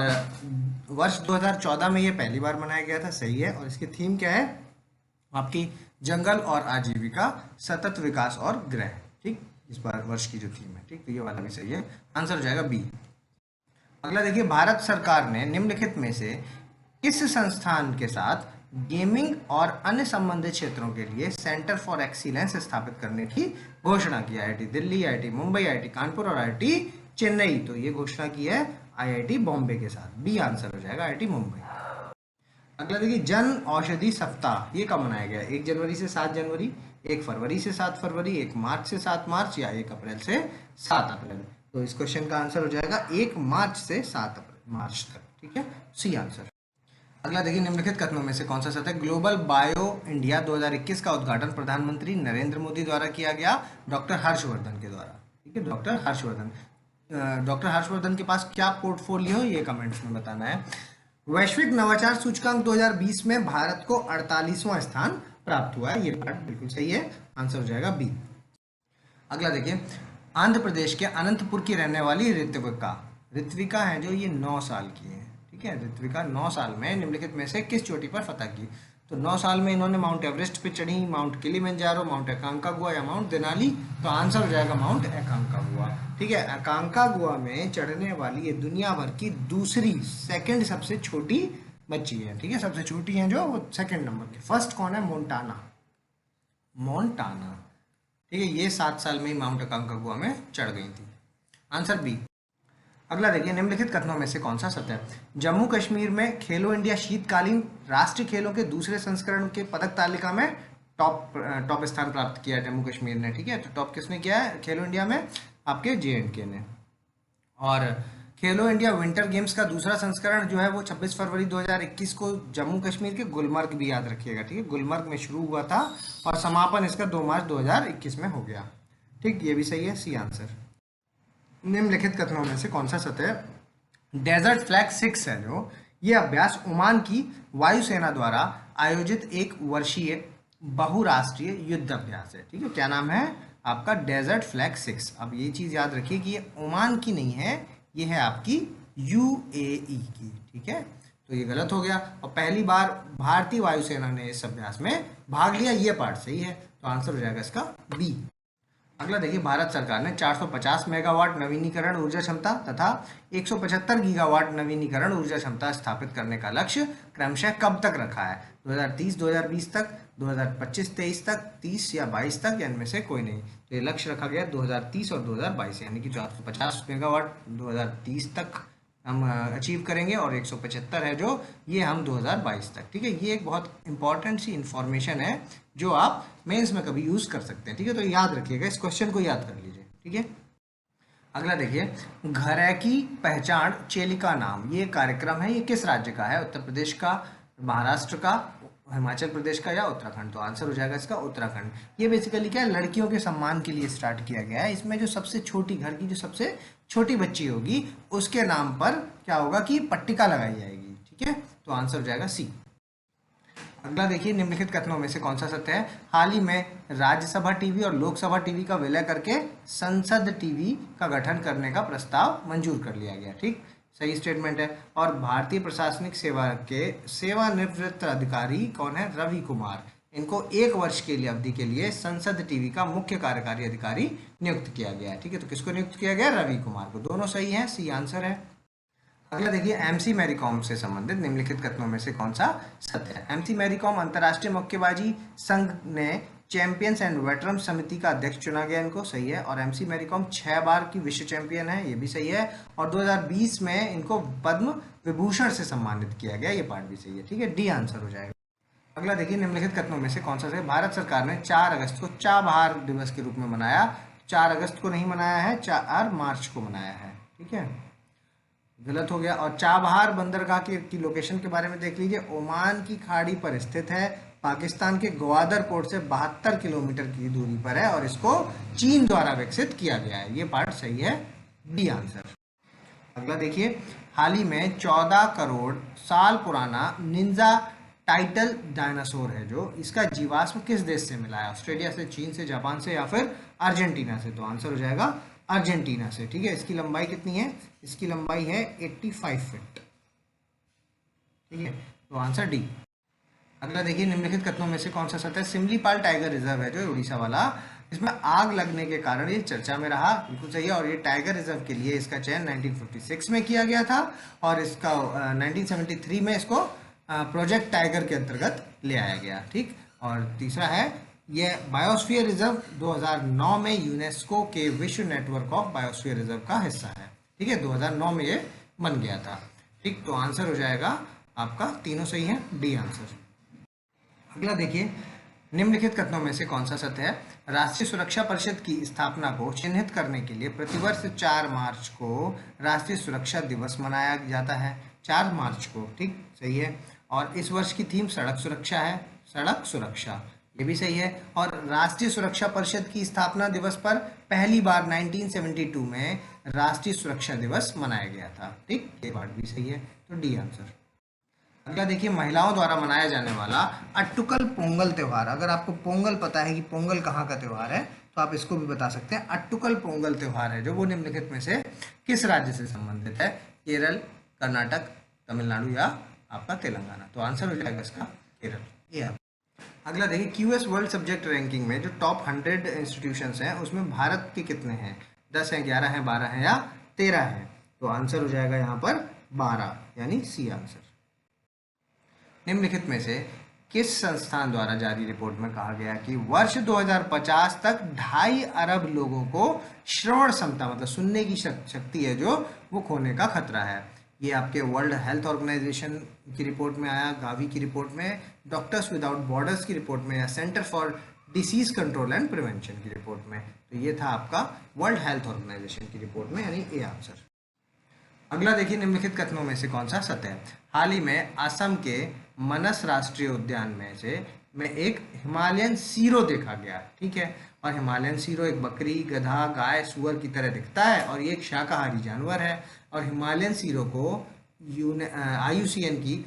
S3: वर्ष 2014 में ये पहली बार मनाया गया था। सही है। और इसकी थीम क्या है आपकी, जंगल और आजीविका, सतत विकास और ग्रह। ठीक, इस बार वर्ष की जो थीम है। ठीक, तो ये वाला भी सही है, आंसर हो जाएगा बी। अगला देखिए, भारत सरकार ने निम्नलिखित में से किस संस्थान के साथ गेमिंग और अन्य संबंधित क्षेत्रों के लिए सेंटर फॉर एक्सीलेंस स्थापित करने की घोषणा की। IIT Delhi, IIT Mumbai, IIT Kanpur और आईआईटी चेन्नई। तो ये घोषणा की है आईआईटी बॉम्बे के साथ। बी आंसर हो जाएगा, आईआईटी मुंबई। अगला देखिए, जन औषधि सप्ताह ये कब मनाया गया। 1 जनवरी से 7 जनवरी, 1 फरवरी से 7 फरवरी, 1 मार्च से 7 मार्च या 1 अप्रैल से 7 अप्रैल। तो इस क्वेश्चन का आंसर हो जाएगा 1 मार्च से 7 मार्च तक। ठीक है, सी आंसर। अगला देखिए, निम्नलिखित कथनों में से कौन सा सत्य है। ग्लोबल बायो इंडिया 2021 का उद्घाटन प्रधानमंत्री नरेंद्र मोदी द्वारा किया गया, डॉक्टर हर्षवर्धन के द्वारा। ठीक है, डॉक्टर हर्षवर्धन। डॉक्टर हर्षवर्धन के पास क्या पोर्टफोलियो, ये कमेंट्स में बताना है। वैश्विक नवाचार सूचकांक 2020 में भारत को 48वां स्थान प्राप्त हुआ है। ये पार्ट बिल्कुल सही है, आंसर हो जाएगा बी। अगला देखिए, आंध्र प्रदेश के अनंतपुर की रहने वाली ऋत्विका है जो, ये 9 साल की है। ठीक है, ऋत्विका 9 साल में निम्नलिखित में से किस चोटी पर फतह की। तो 9 साल में इन्होंने माउंट एवरेस्ट पे चढ़ी, माउंट किलिमंजारो, माउंट एकांकागुआ या माउंट देनाली। तो आंसर हो जाएगा माउंट एकांकागुआ। ठीक है, एकांकागुआ में चढ़ने वाली ये दुनिया भर की दूसरी सेकंड सबसे छोटी बच्ची है। ठीक है, सबसे छोटी है जो, वो सेकंड नंबर की। फर्स्ट कौन है, मोन्टाना। ठीक है, ये 7 साल में ही माउंट एकांकागुआ में चढ़ गई थी। Answer B. अगला देखिए, निम्नलिखित कथनों में से कौन सा सत्य है। जम्मू कश्मीर में खेलो इंडिया शीतकालीन राष्ट्रीय खेलों के दूसरे संस्करण के पदक तालिका में टॉप स्थान प्राप्त किया है जम्मू कश्मीर ने। ठीक है, तो टॉप किसने किया है खेलो इंडिया में, आपके JNK ने। और खेलो इंडिया विंटर गेम्स का दूसरा संस्करण जो है वो 26 फरवरी 2021 को जम्मू कश्मीर के गुलमर्ग, भी याद रखिएगा। ठीक है, गुलमर्ग में शुरू हुआ था और समापन इसका 2 मार्च 2021 में हो गया। ठीक, ये भी सही है, सी आंसर। निम्नलिखित कथनों में से कौन सा सत्य है। डेजर्ट फ्लैग 6 है जो, ये अभ्यास ओमान की वायुसेना द्वारा आयोजित 1 वर्षीय बहुराष्ट्रीय युद्ध अभ्यास है। ठीक है, क्या नाम है आपका, डेजर्ट फ्लैग 6। अब ये चीज याद रखिए कि ये ओमान की नहीं है, ये है आपकी UAE की। ठीक है, तो ये गलत हो गया और पहली बार भारतीय वायुसेना ने इस अभ्यास में भाग लिया। ये पार्ट सही है, तो आंसर हो जाएगा इसका बी। अगला देखिए, भारत सरकार ने 450 मेगावाट नवीनीकरण ऊर्जा क्षमता तथा 175 गीगावाट नवीनीकरण ऊर्जा क्षमता स्थापित करने का लक्ष्य क्रमशः कब तक रखा है। 2030-2020 तक, 2025-23 तक, 30 या 22 तक, या इनमें से कोई नहीं। तो ये लक्ष्य रखा गया 2030 और 2022, यानी कि 450 मेगावाट 2030 तक हम अचीव करेंगे और 175 है जो, ये हम 2022 तक। ठीक है, ये एक बहुत इंपॉर्टेंट सी इंफॉर्मेशन है जो आप मेंस में कभी यूज कर सकते हैं। ठीक है, तो याद रखिएगा, इस क्वेश्चन को याद कर लीजिए। ठीक है, अगला देखिए, घरैकी पहचान चेलिका नाम, ये कार्यक्रम है, ये किस राज्य का है। उत्तर प्रदेश का, महाराष्ट्र का, हिमाचल प्रदेश का या उत्तराखंड? तो आंसर हो जाएगा इसका उत्तराखंड। ये बेसिकली क्या है, लड़कियों के सम्मान के लिए स्टार्ट किया गया है। इसमें जो सबसे छोटी, घर की जो सबसे छोटी बच्ची होगी उसके नाम पर क्या होगा कि पट्टिका लगाई जाएगी। ठीक है, तो आंसर हो जाएगा सी। अगला देखिए, निम्नलिखित कथनों में से कौन सा सत्य है? हाल ही में राज्यसभा टीवी और लोकसभा टीवी का विलय करके संसद टीवी का गठन करने का प्रस्ताव मंजूर कर लिया गया। ठीक, सही स्टेटमेंट है। और भारतीय प्रशासनिक सेवा के सेवानिवृत्त अधिकारी कौन है? रवि कुमार। इनको 1 वर्ष के लिए अवधि के लिए संसद टीवी का मुख्य कार्यकारी अधिकारी नियुक्त किया गया है। ठीक है, तो किसको नियुक्त किया गया? रवि कुमार को। दोनों सही हैं, सी आंसर है। अगला देखिए, एमसी मैरी कॉम से संबंधित निम्नलिखित कथनों में से कौन सा सत्य है? एमसी मैरी कॉम अंतर्राष्ट्रीय मुक्केबाजी संघ ने चैंपियंस एंड वेटरन समिति का अध्यक्ष चुना गया, इनको। सही है। और एमसी मैरी कॉम 6 बार की विश्व चैंपियन है, ये भी सही है। और 2020 में इनको पद्म विभूषण से सम्मानित किया गया, ये पार्ट भी सही है। ठीक है, डी आंसर हो जाएगा। अगला देखिए, निम्नलिखित कथनों में से कौन सा सही? भारत सरकार ने 4 अगस्त को चाबहार दिवस के रूप में मनाया। 4 अगस्त को नहीं मनाया है, 4 मार्च को मनाया है। ठीक है, गलत हो गया। और चाबहार बंदरगाह की लोकेशन के बारे में देख लीजिए, ओमान की खाड़ी पर स्थित है, पाकिस्तान के ग्वादर पोर्ट से 72 किलोमीटर की दूरी पर है और इसको चीन द्वारा विकसित किया गया है। ये पार्ट सही है, डी आंसर। अगला देखिए, हाल ही में 14 करोड़ साल पुराना निंजा टाइटल डायनासोर है जो, इसका जीवाश्म किस देश से मिला है? ऑस्ट्रेलिया से, चीन से, जापान से या फिर अर्जेंटीना से? तो आंसर हो जाएगा अर्जेंटीना से। ठीक है, इसकी लंबाई कितनी है? इसकी लंबाई है 85 फीट। ठीक है, तो आंसर डी। अगला देखिए, निम्नलिखित कथनों में से कौन सा सत्य है? सिमलीपाल टाइगर रिजर्व है जो उड़ीसा वाला, इसमें आग लगने के कारण ये चर्चा में रहा। बिल्कुल सही है। और ये टाइगर रिजर्व के लिए इसका चयन 1956 में किया गया था और इसका 1973 में इसको प्रोजेक्ट टाइगर के अंतर्गत ले आया गया। ठीक, और तीसरा है, ये बायोस्फीयर रिजर्व 2009 में यूनेस्को के विश्व नेटवर्क ऑफ बायोस्फीयर रिजर्व का हिस्सा है। ठीक है, 2009 में ये बन गया था। ठीक, तो आंसर हो जाएगा आपका, तीनों सही है, डी आंसर। अगला देखिए, निम्नलिखित कथनों में से कौन सा सत्य है? राष्ट्रीय सुरक्षा परिषद की स्थापना को चिन्हित करने के लिए प्रतिवर्ष 4 मार्च को राष्ट्रीय सुरक्षा दिवस मनाया जाता है। 4 मार्च को। ठीक, सही है। और इस वर्ष की थीम सड़क सुरक्षा है, सड़क सुरक्षा, ये भी सही है। और राष्ट्रीय सुरक्षा परिषद की स्थापना दिवस पर पहली बार 1972 में राष्ट्रीय सुरक्षा दिवस मनाया गया था। ठीक, ये बात भी सही है, तो डी आंसर। अगला देखिए, महिलाओं द्वारा मनाया जाने वाला अट्टुकल पोंगल त्यौहार। अगर आपको पोंगल पता है कि पोंगल कहाँ का त्यौहार है तो आप इसको भी बता सकते हैं। अट्टुकल पोंगल त्यौहार है जो, वो निम्नलिखित में से किस राज्य से संबंधित है? केरल, कर्नाटक, तमिलनाडु या आपका तेलंगाना? तो आंसर हो जाएगा इसका केरल। ये अगला देखिए, क्यूएस वर्ल्ड सब्जेक्ट रैंकिंग में जो टॉप 100 इंस्टीट्यूशंस हैं उसमें भारत के कितने हैं? 10 हैं, 11 हैं, 12 हैं या 13 हैं? तो आंसर हो जाएगा यहाँ पर 12, यानी सी आंसर। निम्नलिखित में से किस संस्थान द्वारा जारी रिपोर्ट में कहा गया कि वर्ष 2050 तक 2.5 अरब लोगों को श्रवण क्षमता, मतलब सुनने की शक्ति है जो, वो खोने का खतरा है? ये आपके वर्ल्ड हेल्थ ऑर्गेनाइजेशन की रिपोर्ट में आया, गावी की रिपोर्ट में, डॉक्टर्स विदाउट बॉर्डर्स की रिपोर्ट में, या centre for disease control and prevention की रिपोर्ट में? तो ये था आपका वर्ल्ड हेल्थ ऑर्गेनाइजेशन की रिपोर्ट में, यानी ए आंसर। अगला देखिए, निम्नलिखित कथनों में से कौन सा सत्य है? हाल ही में असम के मनस राष्ट्रीय उद्यान में एक हिमालयन सीरो देखा गया। ठीक है, और हिमालयन सीरो एक बकरी, गधा, गाय, सुअर की तरह दिखता है और ये एक शाकाहारी जानवर है। और हिमालयन सीरो को IUCN की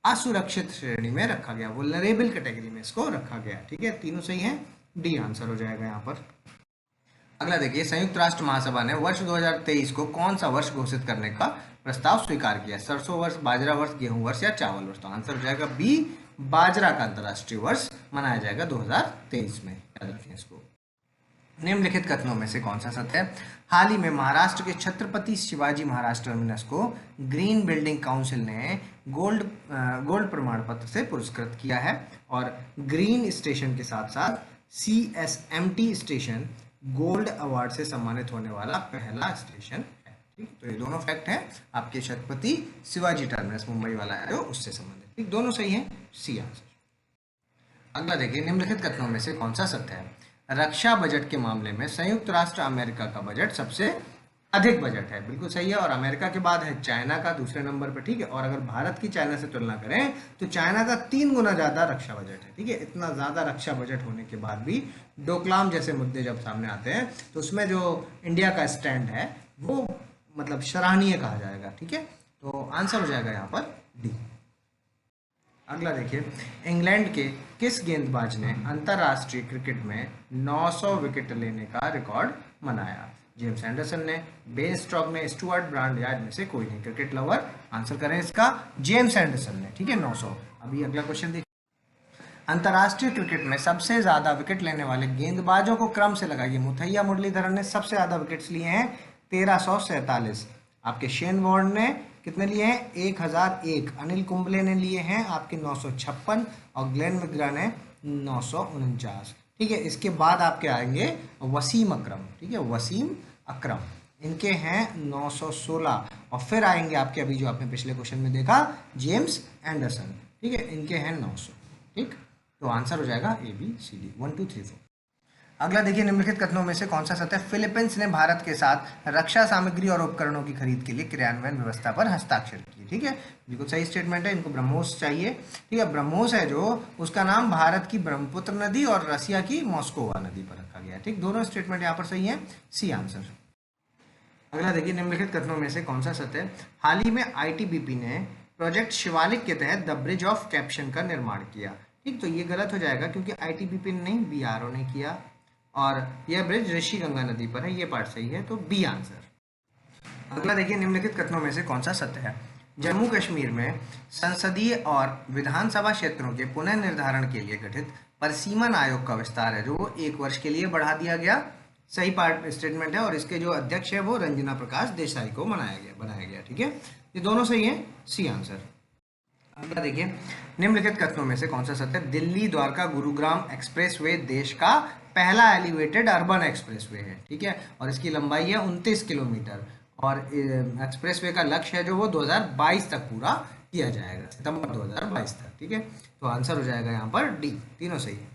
S3: असुरक्षित श्रेणी में रखा गया, वल्नरेबल कैटेगरी में इसको रखा गया। ठीक है, तीनों सही हैं, डी आंसर हो जाएगा यहाँ पर। अगला देखिए, संयुक्त राष्ट्र महासभा ने वर्ष 2023 को कौन सा वर्ष घोषित करने का प्रस्ताव स्वीकार किया? सरसों वर्ष, बाजरा वर्ष, गेहूं वर्ष या चावल वर्ष? तो आंसर हो जाएगा बी, बाजरा का अंतर्राष्ट्रीय वर्ष मनाया जाएगा 2023 में, याद रखिए इसको। निम्नलिखित कथनों में से कौन सा सत्य है? हाल ही में महाराष्ट्र के छत्रपति शिवाजी महाराज टर्मिनस को ग्रीन बिल्डिंग काउंसिल ने गोल्ड प्रमाण पत्र से पुरस्कृत किया है और ग्रीन स्टेशन के साथ साथ CSMT स्टेशन गोल्ड अवार्ड से सम्मानित होने वाला पहला स्टेशन है। ठीक, तो ये दोनों फैक्ट हैं आपके छत्रपति शिवाजी टर्मिनस मुंबई वाला है जो, उससे संबंधित। ठीक, दोनों सही हैं, सी आंसर। अगला देखिए, निम्नलिखित कथनों में से कौन सा सत्य है? रक्षा बजट के मामले में संयुक्त राष्ट्र अमेरिका का बजट सबसे अधिक बजट है, बिल्कुल सही है। और अमेरिका के बाद है चाइना का दूसरे नंबर पर, ठीक है। और अगर भारत की चाइना से तुलना करें तो चाइना का 3 गुना ज़्यादा रक्षा बजट है, ठीक है। इतना ज़्यादा रक्षा बजट होने के बाद भी डोकलाम जैसे मुद्दे जब सामने आते हैं तो उसमें जो इंडिया का स्टैंड है वो मतलब सराहनीय कहा जाएगा, ठीक है। तो आंसर हो जाएगा यहाँ पर डी। अगला देखिए, इंग्लैंड के किस गेंदबाज ने अंतर्राष्ट्रीय क्रिकेट में 900 विकेट लेने का रिकॉर्ड बनाया? जेम्स एंडरसन ने, बेन स्टोक्स ने, स्टुअर्ट ब्रांड या इनमें से कोई नहीं। क्रिकेट लवर आंसर करें इसका, जेम्स एंडरसन ने, ठीक है, 900। अभी अगला क्वेश्चन देखिए, अंतर्राष्ट्रीय क्रिकेट में सबसे ज्यादा विकेट लेने वाले गेंदबाजों को क्रम से लगाइए। मुथैया मुरलीधरन ने सबसे ज्यादा विकेट्स लिए हैं 1347। आपके शेन वॉर्न ने कितने लिए हैं? 1001। अनिल कुंबले ने लिए हैं आपके 956 और ग्लेन मैग्रा ने 949, ठीक है। इसके बाद आपके आएंगे वसीम अकरम, ठीक है, वसीम अकरम, इनके हैं 916। और फिर आएंगे आपके अभी जो आपने पिछले क्वेश्चन में देखा जेम्स एंडरसन, ठीक है, इनके हैं 900, ठीक। तो आंसर हो जाएगा ए बी सी डी, 1 2 3 4। अगला देखिए, निम्नलिखित कथनों में से कौन सा सत्य है? फिलीपींस ने भारत के साथ रक्षा सामग्री और उपकरणों की खरीद के लिए क्रियान्वयन व्यवस्था पर हस्ताक्षर किए, ठीक है, बिल्कुल सही स्टेटमेंट है। इनको ब्रह्मोस चाहिए, ठीक है। ब्रह्मोस है जो, उसका नाम भारत की ब्रह्मपुत्र नदी और रसिया की मॉस्कोवा नदी पर रखा गया है, ठीक। दोनों स्टेटमेंट यहाँ पर सही है, सी आंसर। अगला देखिए, निम्नलिखित कथनों में से कौन सा सत्य है? हाल ही में आईटीबीपी ने प्रोजेक्ट शिवालिक के तहत द ब्रिज ऑफ कैप्शन का निर्माण किया, ठीक। तो ये गलत हो जाएगा क्योंकि आईटीबीपी ने नहीं, बीआरओ ने किया, और यह ब्रिज ऋषि गंगा नदी पर है, ये पार्ट सही है, तो बी आंसर। अगला देखिए, निम्नलिखित कथनों में से कौन सा सत्य है? जम्मू कश्मीर में संसदीय और विधानसभा क्षेत्रों के पुनर्निर्धारण के लिए गठित परिसीमन आयोग का विस्तार है जो वो 1 वर्ष के लिए बढ़ा दिया गया, सही पार्ट स्टेटमेंट है। और इसके जो अध्यक्ष है वो रंजना प्रकाश देसाई को बनाया गया, ठीक है। ये दोनों सही है, सी आंसर। अगला देखिए, निम्नलिखित कथनों में से कौन सा सत्य है? दिल्ली द्वारका गुरुग्राम एक्सप्रेसवे देश का पहला एलिवेटेड अर्बन एक्सप्रेसवे है, ठीक है। और इसकी लंबाई है 29 किलोमीटर और एक्सप्रेसवे का लक्ष्य है जो वो 2022 तक पूरा किया जाएगा, सितंबर 2022 तक, ठीक है। तो आंसर हो जाएगा यहाँ पर डी, तीनों सही है।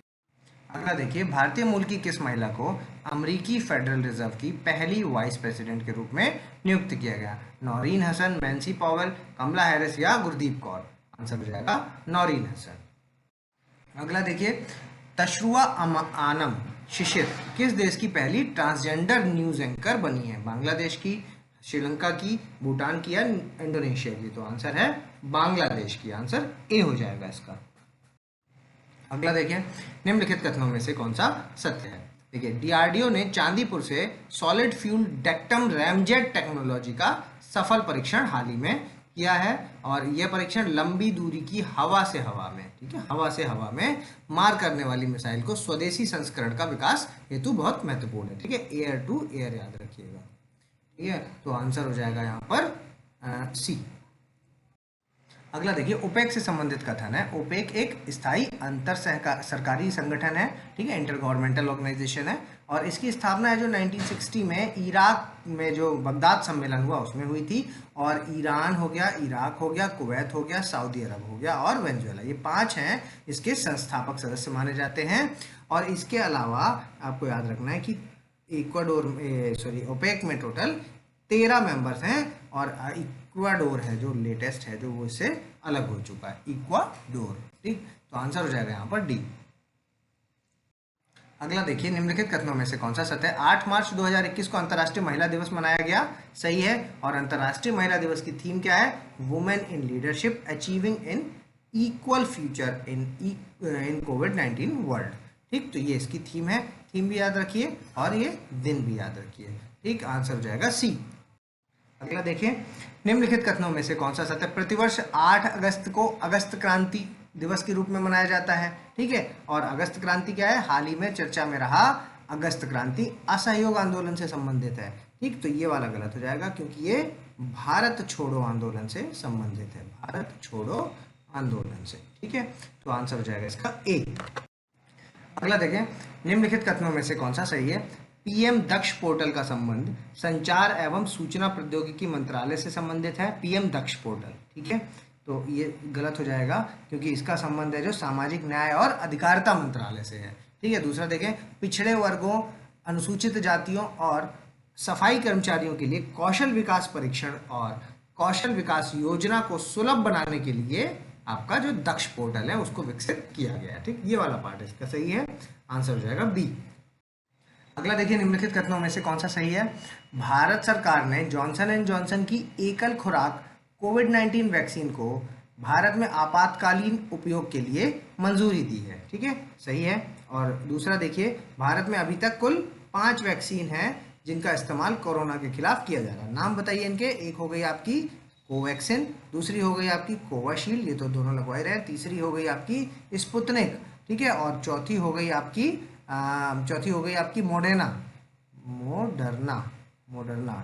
S3: अगला देखिए, भारतीय मूल की किस महिला को अमेरिकी फेडरल रिजर्व की पहली वाइस प्रेसिडेंट के रूप में नियुक्त किया गया? नौरीन हसन, मैंसी पॉवेल, कमला हैरिस या गुरदीप कौर? आंसर हो जाएगा नौरीन हसन। अगला देखिए, तशरुआ आनम शिशिर किस देश की पहली ट्रांसजेंडर न्यूज एंकर बनी है? बांग्लादेश की, श्रीलंका की, भूटान की या इंडोनेशिया की? तो आंसर है बांग्लादेश की, आंसर ए हो जाएगा इसका। अगला देखिए, निम्नलिखित कथनों में से कौन सा सत्य है? देखिए, डीआरडीओ ने चांदीपुर से सॉलिड फ्यूल डेक्टम रैमजेट टेक्नोलॉजी का सफल परीक्षण हाल ही में किया है और यह परीक्षण लंबी दूरी की हवा से हवा में, ठीक है, हवा से हवा में मार करने वाली मिसाइल को स्वदेशी संस्करण का विकास हेतु बहुत महत्वपूर्ण है, ठीक है। एयर टू एयर याद रखिएगा, ठीक है। तो आंसर हो जाएगा यहाँ पर सी। अगला देखिए, ओपेक से संबंधित कथन है। ओपेक एक स्थायी अंतर सरकारी संगठन है, ठीक है, इंटर गवर्नमेंटल ऑर्गेनाइजेशन है और इसकी स्थापना है जो 1960 में इराक में जो बगदाद सम्मेलन हुआ उसमें हुई थी। और ईरान हो गया, इराक हो गया, कुवैत हो गया, सऊदी अरब हो गया और वेनेजुएला, ये 5 हैं इसके संस्थापक सदस्य माने जाते हैं। और इसके अलावा आपको याद रखना है कि ओपेक में टोटल 13 मेंबर्स हैं और इक्वाडोर है जो लेटेस्ट है जो वो इससे अलग हो चुका है, इक्वाडोर, ठीक। तो आंसर हो जाएगा यहाँ पर डी। अगला देखिए, निम्नलिखित कथनों में से कौन सा सत्य है? 8 मार्च 2021 को अंतर्राष्ट्रीय महिला दिवस मनाया गया, सही है। और अंतर्राष्ट्रीय महिला दिवस की थीम क्या है? Women in leadership achieving in equal future in covid world, ठीक। तो ये इसकी थीम है, थीम भी याद रखिए और ये दिन भी याद रखिए, ठीक। आंसर हो जाएगा सी। अगला देखिए, निम्नलिखित कथनों में से कौन सा सत्य? प्रतिवर्ष 8 अगस्त को अगस्त क्रांति दिवस के रूप में मनाया जाता है, ठीक है। और अगस्त क्रांति क्या है? हाल ही में चर्चा में रहा अगस्त क्रांति असहयोग आंदोलन से संबंधित है, ठीक। तो ये वाला गलत हो जाएगा क्योंकि ये भारत छोड़ो आंदोलन से संबंधित है, भारत छोड़ो आंदोलन से, ठीक है। तो आंसर हो जाएगा इसका ए। अगला देखें, निम्नलिखित कथनों में से कौन सा सही है? पीएम दक्ष पोर्टल का संबंध संचार एवं सूचना प्रौद्योगिकी मंत्रालय से संबंधित है, पीएम दक्ष पोर्टल, ठीक है। तो ये गलत हो जाएगा क्योंकि इसका संबंध है जो सामाजिक न्याय और अधिकारिता मंत्रालय से है, ठीक है। दूसरा देखें, पिछड़े वर्गों, अनुसूचित जातियों और सफाई कर्मचारियों के लिए कौशल विकास परीक्षण और कौशल विकास योजना को सुलभ बनाने के लिए आपका जो दक्ष पोर्टल है उसको विकसित किया गया है। ठीक, ये वाला पार्ट इसका सही है, आंसर हो जाएगा बी। अगला देखिए, निम्नलिखित कथनों में से कौन सा सही है? भारत सरकार ने जॉनसन एंड जॉनसन की एकल खुराक कोविड-19 वैक्सीन को भारत में आपातकालीन उपयोग के लिए मंजूरी दी है। ठीक है, सही है। और दूसरा देखिए, भारत में अभी तक कुल 5 वैक्सीन हैं जिनका इस्तेमाल कोरोना के खिलाफ किया जा रहा है। नाम बताइए इनके। एक हो गई आपकी कोवैक्सिन, दूसरी हो गई आपकी कोवाशील्ड, ये तो दोनों लगवाए रहे हैं, तीसरी हो गई आपकी स्पुतनिक, ठीक है, और चौथी हो गई आपकी मोडर्ना,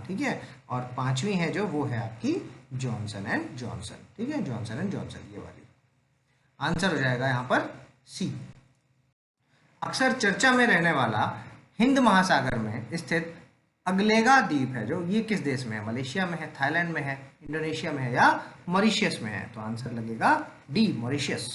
S3: ठीक है, और पांचवी है जो वो है आपकी जॉनसन एंड जॉनसन। ठीक है, जॉनसन एंड जॉनसन, ये वाली। आंसर हो जाएगा यहाँ पर सी। अक्सर चर्चा में रहने वाला हिंद महासागर में स्थित अगलेगा द्वीप है जो, ये किस देश में है? मलेशिया में है, थाईलैंड में है, इंडोनेशिया में है या मॉरिशस में है? तो आंसर लगेगा डी, मॉरिशस।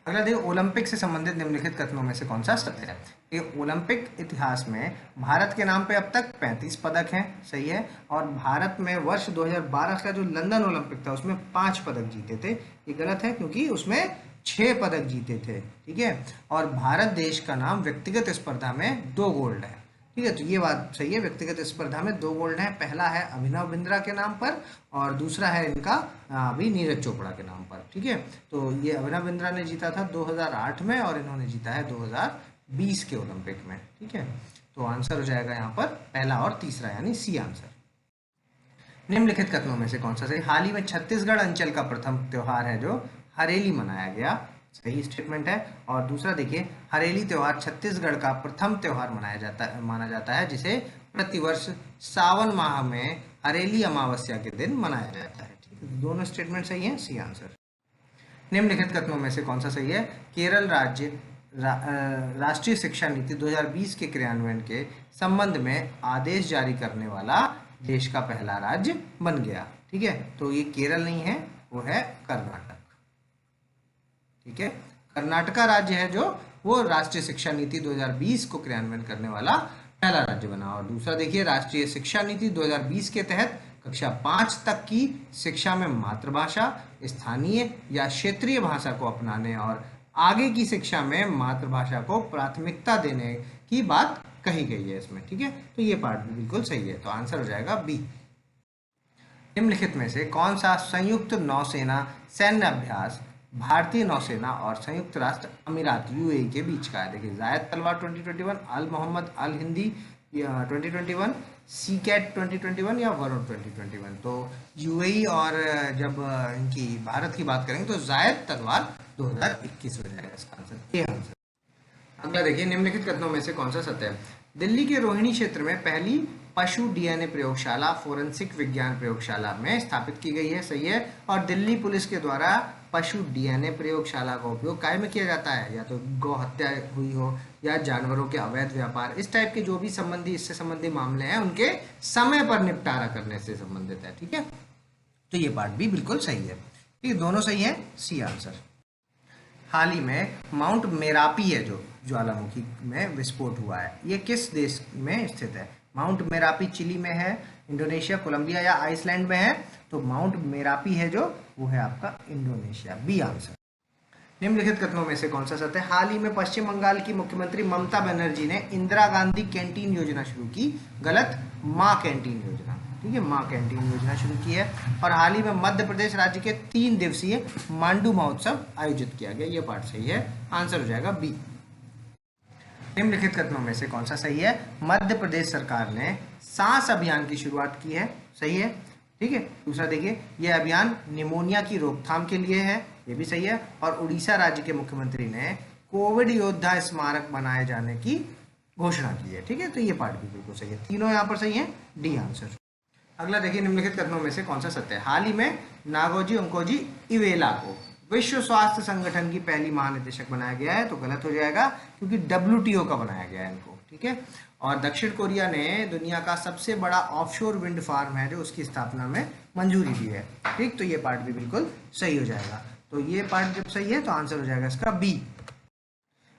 S3: अगला देखो, ओलंपिक से संबंधित निम्नलिखित कथनों में से कौन सा सत्य है? कि ओलंपिक इतिहास में भारत के नाम पे अब तक 35 पदक हैं, सही है। और भारत में वर्ष 2012 का जो लंदन ओलंपिक था उसमें 5 पदक जीते थे, ये गलत है क्योंकि उसमें 6 पदक जीते थे। ठीक है, और भारत देश का नाम व्यक्तिगत स्पर्धा में 2 गोल्ड है। ठीक है, तो ये बात सही है, व्यक्तिगत स्पर्धा में 2 गोल्ड हैं। पहला है अभिनव बिंद्रा के नाम पर और दूसरा है इनका अभी नीरज चोपड़ा के नाम पर। ठीक है, तो ये अभिनव बिंद्रा ने जीता था 2008 में और इन्होंने जीता है 2020 के ओलंपिक में। ठीक है, तो आंसर हो जाएगा यहाँ पर पहला और तीसरा, यानी सी आंसर। निम्नलिखित कथनों में से कौन सा सही? हाल ही में छत्तीसगढ़ अंचल का प्रथम त्योहार है जो हरेली मनाया गया, सही स्टेटमेंट है। और दूसरा देखिए, हरेली त्योहार छत्तीसगढ़ का प्रथम त्योहार माना जाता है जिसे प्रतिवर्ष सावन माह में हरेली अमावस्या के दिन मनाया जाता है। ठीक है, दोनों स्टेटमेंट सही है, सी आंसर। निम्नलिखित कथनों में से कौन सा सही है? केरल राज्य राष्ट्रीय शिक्षा नीति 2020 के क्रियान्वयन के संबंध में आदेश जारी करने वाला देश का पहला राज्य बन गया। ठीक है, तो ये केरल नहीं है, वो है कर्नाटक। ठीक है, कर्नाटका राज्य है जो वो राष्ट्रीय शिक्षा नीति 2020 को क्रियान्वयन करने वाला पहला राज्य बना। और दूसरा देखिए, राष्ट्रीय शिक्षा नीति 2020 के तहत कक्षा 5 तक की शिक्षा में मातृभाषा, स्थानीय या क्षेत्रीय भाषा को अपनाने और आगे की शिक्षा में मातृभाषा को प्राथमिकता देने की बात कही गई है इसमें। ठीक है, तो ये पार्ट भी बिल्कुल सही है, तो आंसर हो जाएगा बी। निम्नलिखित में से कौन सा संयुक्त नौसेना सैन्य अभ्यास भारतीय नौसेना और संयुक्त राष्ट्र अमीरात यूएई के बीच का है? देखिए, जायद तलवार 2021, अल मोहम्मद अल हिंदी 2021, सी कैट 2021 या वरुण 2021। तो यूएई और जब इनकी भारत की बात करेंगे तो जायद तलवार 2021 हो जाएगा इसका आंसर, ये आंसर। अगला देखिए, निम्नलिखित कथनों में से कौन सा सत्य है? दिल्ली के रोहिणी क्षेत्र में पहली पशु डीएनए प्रयोगशाला फोरेंसिक विज्ञान प्रयोगशाला में स्थापित की गई है, सही है। और दिल्ली पुलिस के द्वारा पशु डीएनए प्रयोगशाला का उपयोग काय में किया जाता है? या तो गौ हत्या हुई हो या जानवरों के अवैध व्यापार, इस टाइप के जो भी इससे संबंधी मामले हैं उनके समय पर निपटारा करने से संबंधित है। ठीक है, तो ये पार्ट भी बिल्कुल सही है। ठीक है, दोनों सही है, सी आंसर। हाल ही में माउंट मेरापी है जो ज्वालामुखी में विस्फोट हुआ है, ये किस देश में स्थित है? माउंट मेरापी चिली में है, इंडोनेशिया, कोलंबिया या आइसलैंड में है? तो माउंट मेरापी है जो वो है आपका इंडोनेशिया, बी आंसर। निम्नलिखित कथनों में से कौन सा सत्य है? हाल ही में पश्चिम बंगाल की मुख्यमंत्री ममता बनर्जी ने इंदिरा गांधी कैंटीन योजना शुरू की, गलत, माँ कैंटीन योजना। ठीक है, माँ कैंटीन योजना शुरू की है। और हाल ही में मध्य प्रदेश राज्य के 3 दिवसीय मांडू महोत्सव आयोजित किया गया, ये पार्ट सही है, आंसर हो जाएगा बी। निम्नलिखित कथनों में से कौन सा सही है? मध्य प्रदेश सरकार ने सांस अभियान की शुरुआत की है, सही है। ठीक है, दूसरा देखिए, यह अभियान निमोनिया की रोकथाम के लिए है, ये भी सही है। और उड़ीसा राज्य के मुख्यमंत्री ने कोविड योद्धा स्मारक बनाए जाने की घोषणा की है। ठीक है, तो ये पार्ट भी बिल्कुल सही है, तीनों यहाँ पर सही है, डी आंसर। अगला देखिए, निम्नलिखित कथनों में से कौन सा सत्य है? हाल ही में नागोजी ओंकोजी इवेला को विश्व स्वास्थ्य संगठन की पहली महानिदेशक बनाया गया है, तो गलत हो जाएगा क्योंकि WTO का बनाया गया है इनको। ठीक है, और दक्षिण कोरिया ने दुनिया का सबसे बड़ा ऑफशोर विंड फार्म है जो उसकी स्थापना में मंजूरी दी है। ठीक, तो ये पार्ट भी बिल्कुल सही हो जाएगा, तो ये पार्ट जब सही है तो आंसर हो जाएगा इसका बी।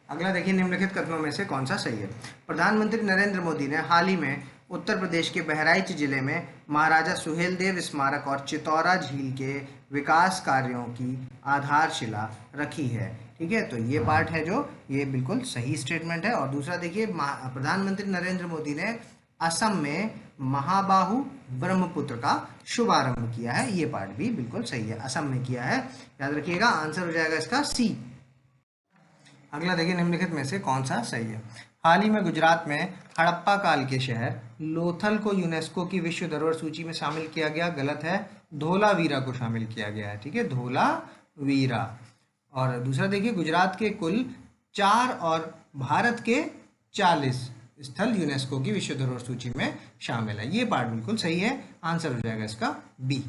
S3: अगला देखिए, निम्नलिखित कथनों में से कौन सा सही है? प्रधानमंत्री नरेंद्र मोदी ने हाल ही में उत्तर प्रदेश के बहराइच जिले में महाराजा सुहेलदेव स्मारक और चितौरा झील के विकास कार्यों की आधारशिला रखी है। ठीक है, तो ये पार्ट है जो ये बिल्कुल सही स्टेटमेंट है। और दूसरा देखिए, प्रधानमंत्री नरेंद्र मोदी ने असम में महाबाहु ब्रह्मपुत्र का शुभारंभ किया है। ये पार्ट भी बिल्कुल सही है, असम में किया है, याद रखिएगा। आंसर हो जाएगा इसका सी। अगला देखिए, निम्नलिखित में से कौन सा सही है। हाल ही में गुजरात में हड़प्पा काल के शहर लोथल को यूनेस्को की विश्व धरोहर सूची में शामिल किया गया, गलत है। धोलावीरा को शामिल किया गया है। ठीक है, धोलावीरा। और दूसरा देखिए, गुजरात के कुल 4 और भारत के 40 स्थल यूनेस्को की विश्व धरोहर सूची में शामिल है। ये पार्ट बिल्कुल सही है, आंसर हो जाएगा इसका बी।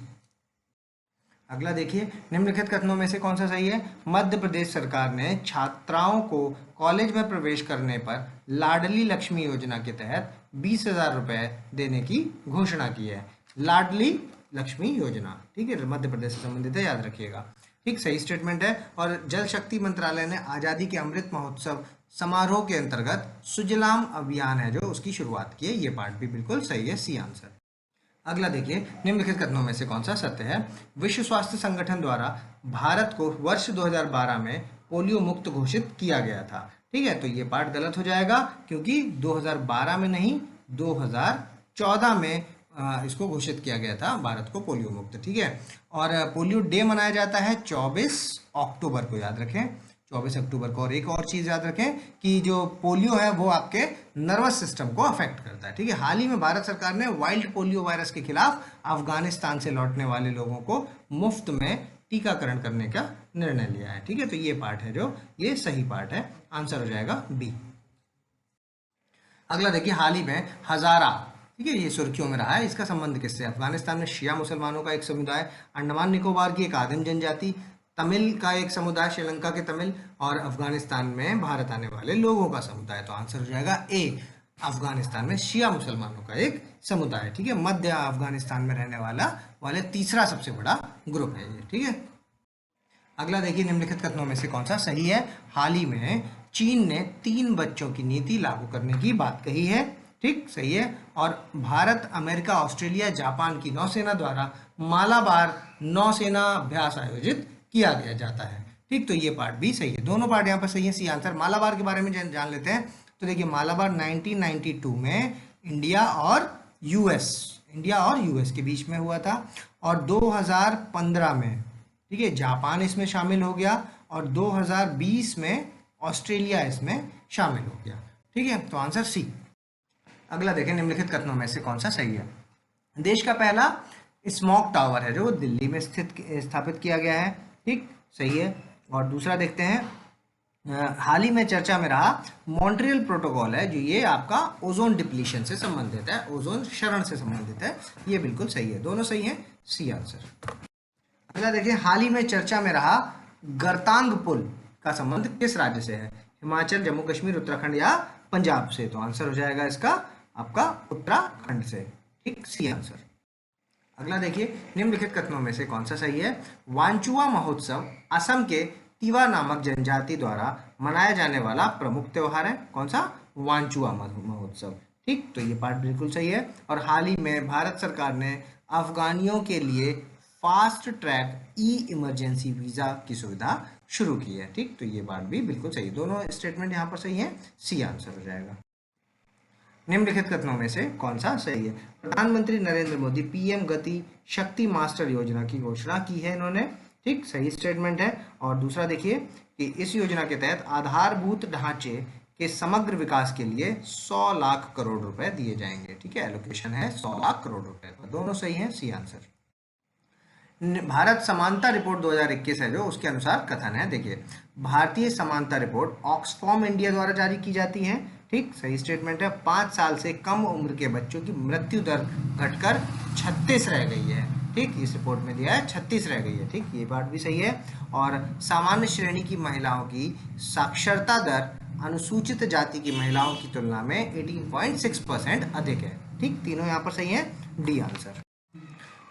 S3: अगला देखिए, निम्नलिखित कथनों में से कौन सा सही है। मध्य प्रदेश सरकार ने छात्राओं को कॉलेज में प्रवेश करने पर लाडली लक्ष्मी योजना के तहत 20,000 रुपये देने की घोषणा की है। लाडली लक्ष्मी योजना, ठीक है, मध्य प्रदेश से संबंधित है, याद रखिएगा। ठीक, सही स्टेटमेंट है। और जल शक्ति मंत्रालय ने आज़ादी के अमृत महोत्सव समारोह के अंतर्गत सुजलाम अभियान है जो उसकी शुरुआत की है। ये पार्ट भी बिल्कुल सही है, सी आंसर। अगला देखिए, निम्नलिखित कथनों में से कौन सा सत्य है। विश्व स्वास्थ्य संगठन द्वारा भारत को वर्ष 2012 में पोलियो मुक्त घोषित किया गया था। ठीक है, तो ये पार्ट गलत हो जाएगा, क्योंकि 2012 में नहीं, 2014 में इसको घोषित किया गया था भारत को पोलियो मुक्त। ठीक है, और पोलियो डे मनाया जाता है 24 अक्टूबर को, याद रखें, 24 अक्टूबर को। और एक और चीज़ याद रखें कि जो पोलियो है वो आपके नर्वस सिस्टम को अफेक्ट करता है। ठीक है, हाल ही में भारत सरकार ने वाइल्ड पोलियो वायरस के खिलाफ अफगानिस्तान से लौटने वाले लोगों को मुफ्त में टीकाकरण करने का निर्णय लिया है। ठीक है, तो ये पार्ट है जो ये सही पार्ट है, आंसर हो जाएगा बी। अगला देखिए, हाल ही में हजारा, ठीक है, ये सुर्खियों में रहा है। इसका संबंध किससे। अफगानिस्तान में शिया मुसलमानों का एक समुदाय, अंडमान निकोबार की एक आदिम जनजाति, तमिल का एक समुदाय, श्रीलंका के तमिल, और अफगानिस्तान में भारत आने वाले लोगों का समुदाय। तो आंसर हो जाएगा ए, अफगानिस्तान में शिया मुसलमानों का एक समुदाय। ठीक है, मध्य अफगानिस्तान में रहने वाले तीसरा सबसे बड़ा ग्रुप है ये। ठीक है, अगला देखिए, निम्नलिखित कथनों में से कौन सा सही है। हाल ही में चीन ने 3 बच्चों की नीति लागू करने की बात कही है। ठीक, सही है। और भारत, अमेरिका, ऑस्ट्रेलिया, जापान की नौसेना द्वारा मालाबार नौसेना अभ्यास आयोजित किया गया जाता है। ठीक, तो ये पार्ट भी सही है, दोनों पार्ट यहाँ पर सही है, सी आंसर। मालाबार के बारे में जान लेते हैं। तो देखिए, मालाबार 1992 में इंडिया और यूएस के बीच में हुआ था। और 2015 में, ठीक है, जापान इसमें शामिल हो गया। और 2020 में ऑस्ट्रेलिया इसमें शामिल हो गया। ठीक है, तो आंसर सी। अगला देखें, निम्नलिखित कथनों में से कौन सा सही है। देश का पहला स्मॉग टावर है जो दिल्ली में स्थापित किया गया है। ठीक, सही है। और दूसरा देखते हैं, हाल ही में चर्चा में रहा मॉन्ट्रियल प्रोटोकॉल है जो ये आपका ओजोन डिप्लीशन से संबंधित है, ओजोन क्षरण से संबंधित है। ये बिल्कुल सही है, दोनों सही हैं, सी आंसर। अगला देखिए, हाल ही में चर्चा में रहा गरतांग पुल का संबंध किस राज्य से है। हिमाचल, जम्मू कश्मीर, उत्तराखंड या पंजाब से। तो आंसर हो जाएगा इसका आपका उत्तराखंड से। ठीक, सी आंसर। अगला देखिए, निम्नलिखित कथनों में से कौन सा सही है। वांचुआ महोत्सव असम के तिवा नामक जनजाति द्वारा मनाया जाने वाला प्रमुख त्योहार है। कौन सा, वांचुआ महोत्सव। ठीक, तो ये पार्ट बिल्कुल सही है। और हाल ही में भारत सरकार ने अफगानियों के लिए फास्ट ट्रैक ई इमरजेंसी वीज़ा की सुविधा शुरू की है। ठीक, तो ये बात भी बिल्कुल सही, दोनों स्टेटमेंट यहाँ पर सही है, सी आंसर हो जाएगा। निम्नलिखित कथनों में से कौन सा सही है। प्रधानमंत्री नरेंद्र मोदी पीएम गति शक्ति मास्टर योजना की घोषणा की है इन्होंने। ठीक, सही स्टेटमेंट है। और दूसरा देखिए कि इस योजना के तहत आधारभूत ढांचे के समग्र विकास के लिए 100 लाख करोड़ रुपए दिए जाएंगे। ठीक है, एलोकेशन है 100 लाख करोड़ रुपए, तो दोनों सही है, सी आंसर। भारत समानता रिपोर्ट 2021 है जो उसके अनुसार कथन है। देखिए, भारतीय समानता रिपोर्ट ऑक्सफॉर्म इंडिया द्वारा जारी की जाती है। ठीक, सही स्टेटमेंट है। 5 साल से कम उम्र के बच्चों की मृत्यु दर घटकर 36 रह गई है। ठीक, इस रिपोर्ट में दिया है 36 रह गई है। ठीक, ये बात भी सही है। और सामान्य श्रेणी की महिलाओं की साक्षरता दर अनुसूचित जाति की महिलाओं की तुलना में 18.6% अधिक है। ठीक, तीनों यहाँ पर सही है, डी आंसर।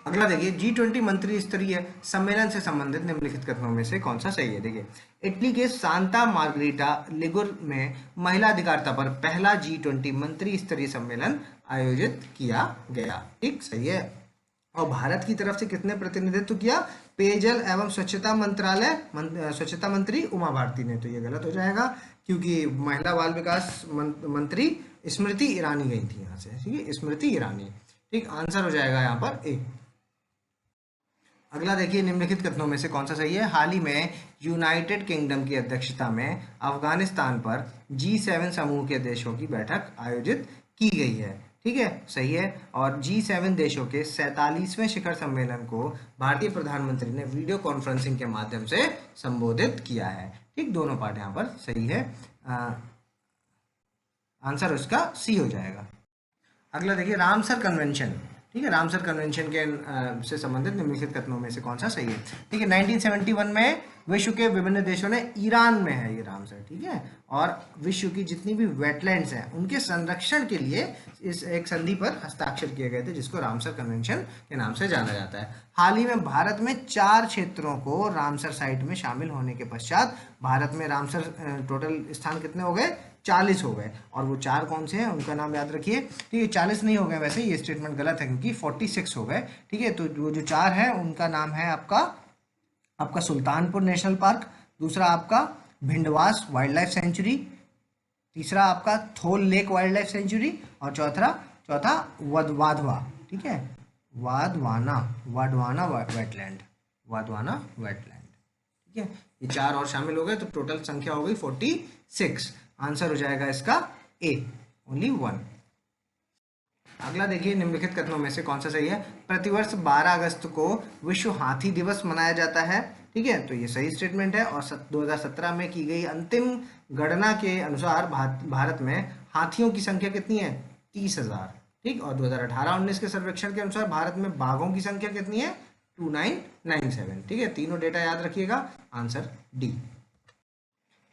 S3: अगला देखिए, G20 मंत्री स्तरीय सम्मेलन से संबंधित निम्नलिखित कथनों में से कौन सा सही है। देखिए, इटली के सांता मार्गरीटा लिगुर में महिला अधिकारिता पर पहला G20 मंत्री स्तरीय सम्मेलन आयोजित किया गया। ठीक, सही है। और भारत की तरफ से किसने प्रतिनिधित्व किया? पेयजल एवं स्वच्छता मंत्रालय स्वच्छता मंत्री उमा भारती ने। तो ये गलत हो जाएगा क्योंकि महिला बाल विकास मंत्री स्मृति ईरानी गई थी यहाँ से। ठीक है, स्मृति ईरानी। ठीक, आंसर हो जाएगा यहाँ पर ए। अगला देखिए, निम्नलिखित कथनों में से कौन सा सही है। हाल ही में यूनाइटेड किंगडम की अध्यक्षता में अफगानिस्तान पर G7 समूह के देशों की बैठक आयोजित की गई है। ठीक है, सही है। और G7 देशों के 47वें शिखर सम्मेलन को भारतीय प्रधानमंत्री ने वीडियो कॉन्फ्रेंसिंग के माध्यम से संबोधित किया है। ठीक, दोनों पार्ट यहाँ पर सही है। आंसर उसका सी हो जाएगा। अगला देखिए, रामसर कन्वेंशन। ठीक है, रामसर कन्वेंशन के से संबंधित निम्नलिखित कथनों में से कौन सा सही है। ठीक है, 1971 में विश्व के विभिन्न देशों ने, ईरान में है ये रामसर, ठीक है, और विश्व की जितनी भी वेटलैंड्स हैं उनके संरक्षण के लिए इस एक संधि पर हस्ताक्षर किए गए थे जिसको रामसर कन्वेंशन के नाम से जाना जाता है। हाल ही में भारत में 4 क्षेत्रों को रामसर साइट में शामिल होने के पश्चात भारत में रामसर टोटल स्थान कितने हो गए? 40 हो गए। और वो 4 कौन से हैं उनका नाम याद रखिए। ठीक है, 40 नहीं हो गए, वैसे ये स्टेटमेंट गलत है क्योंकि 46 हो गए। ठीक है, तो वो जो 4 है उनका नाम है आपका सुल्तानपुर नेशनल पार्क, दूसरा आपका भिंडवास वाइल्ड लाइफ सेंचुरी, तीसरा आपका थोल लेक वाइल्ड लाइफ सेंचुरी, और चौथा वाधवा। ठीक है, वाधवाना वेटलैंड। ठीक है, ये 4 और शामिल हो गए तो टोटल संख्या हो गई 46। आंसर हो जाएगा इसका ए, ओनली 1। अगला देखिए, निम्नलिखित कथनों में से कौन सा सही है। प्रतिवर्ष 12 अगस्त को विश्व हाथी दिवस मनाया जाता है। ठीक है, तो ये सही स्टेटमेंट है। और 2017 में की गई अंतिम गणना के अनुसार भारत में हाथियों की संख्या कितनी है? 30,000। ठीक, और 2018-19 के सर्वेक्षण के अनुसार भारत में बाघों की संख्या कितनी है? 2997। ठीक है, तीनों डेटा याद रखिएगा। Answer D.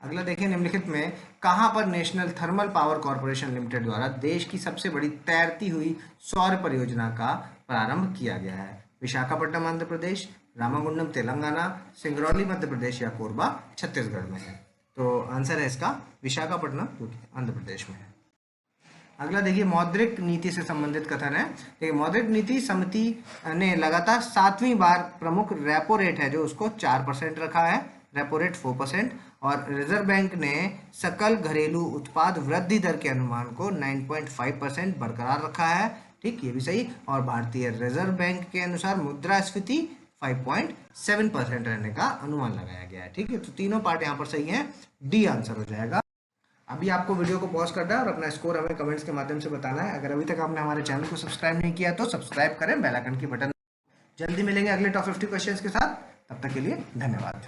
S3: अगला देखिए, निम्नलिखित में कहां पर national thermal power corporation limited द्वारा देश की सबसे बड़ी तैरती हुई सौर परियोजना का प्रारंभ किया गया है? विशाखापट्टनम आंध्र प्रदेश, रामागुंडम तेलंगाना, सिंगरौली मध्य प्रदेश या कोरबा छत्तीसगढ़ में है। तो आंसर है इसका विशाखापट्टनम, जो कि आंध्र प्रदेश में है। अगला देखिए, मौद्रिक नीति से संबंधित कथन है। देखिए, मौद्रिक नीति समिति ने लगातार 7वीं बार प्रमुख रेपो रेट है जो उसको 4% रखा है, रेपो रेट 4%, और रिजर्व बैंक ने सकल घरेलू उत्पाद वृद्धि दर के अनुमान को 9.5% बरकरार रखा है। ठीक, ये भी सही। और भारतीय रिजर्व बैंक के अनुसार मुद्रास्फीति 5.7% रहने का अनुमान लगाया गया है। ठीक है, तो तीनों पार्ट यहाँ पर सही है, डी आंसर हो जाएगा। अभी आपको वीडियो को पॉज करना है और अपना स्कोर हमें कमेंट्स के माध्यम से बताना है। अगर अभी तक आपने हमारे चैनल को सब्सक्राइब नहीं किया तो सब्सक्राइब करें, बेल आइकन की बटन। जल्दी मिलेंगे अगले टॉप 50 क्वेश्चंस के साथ, तब तक के लिए धन्यवाद।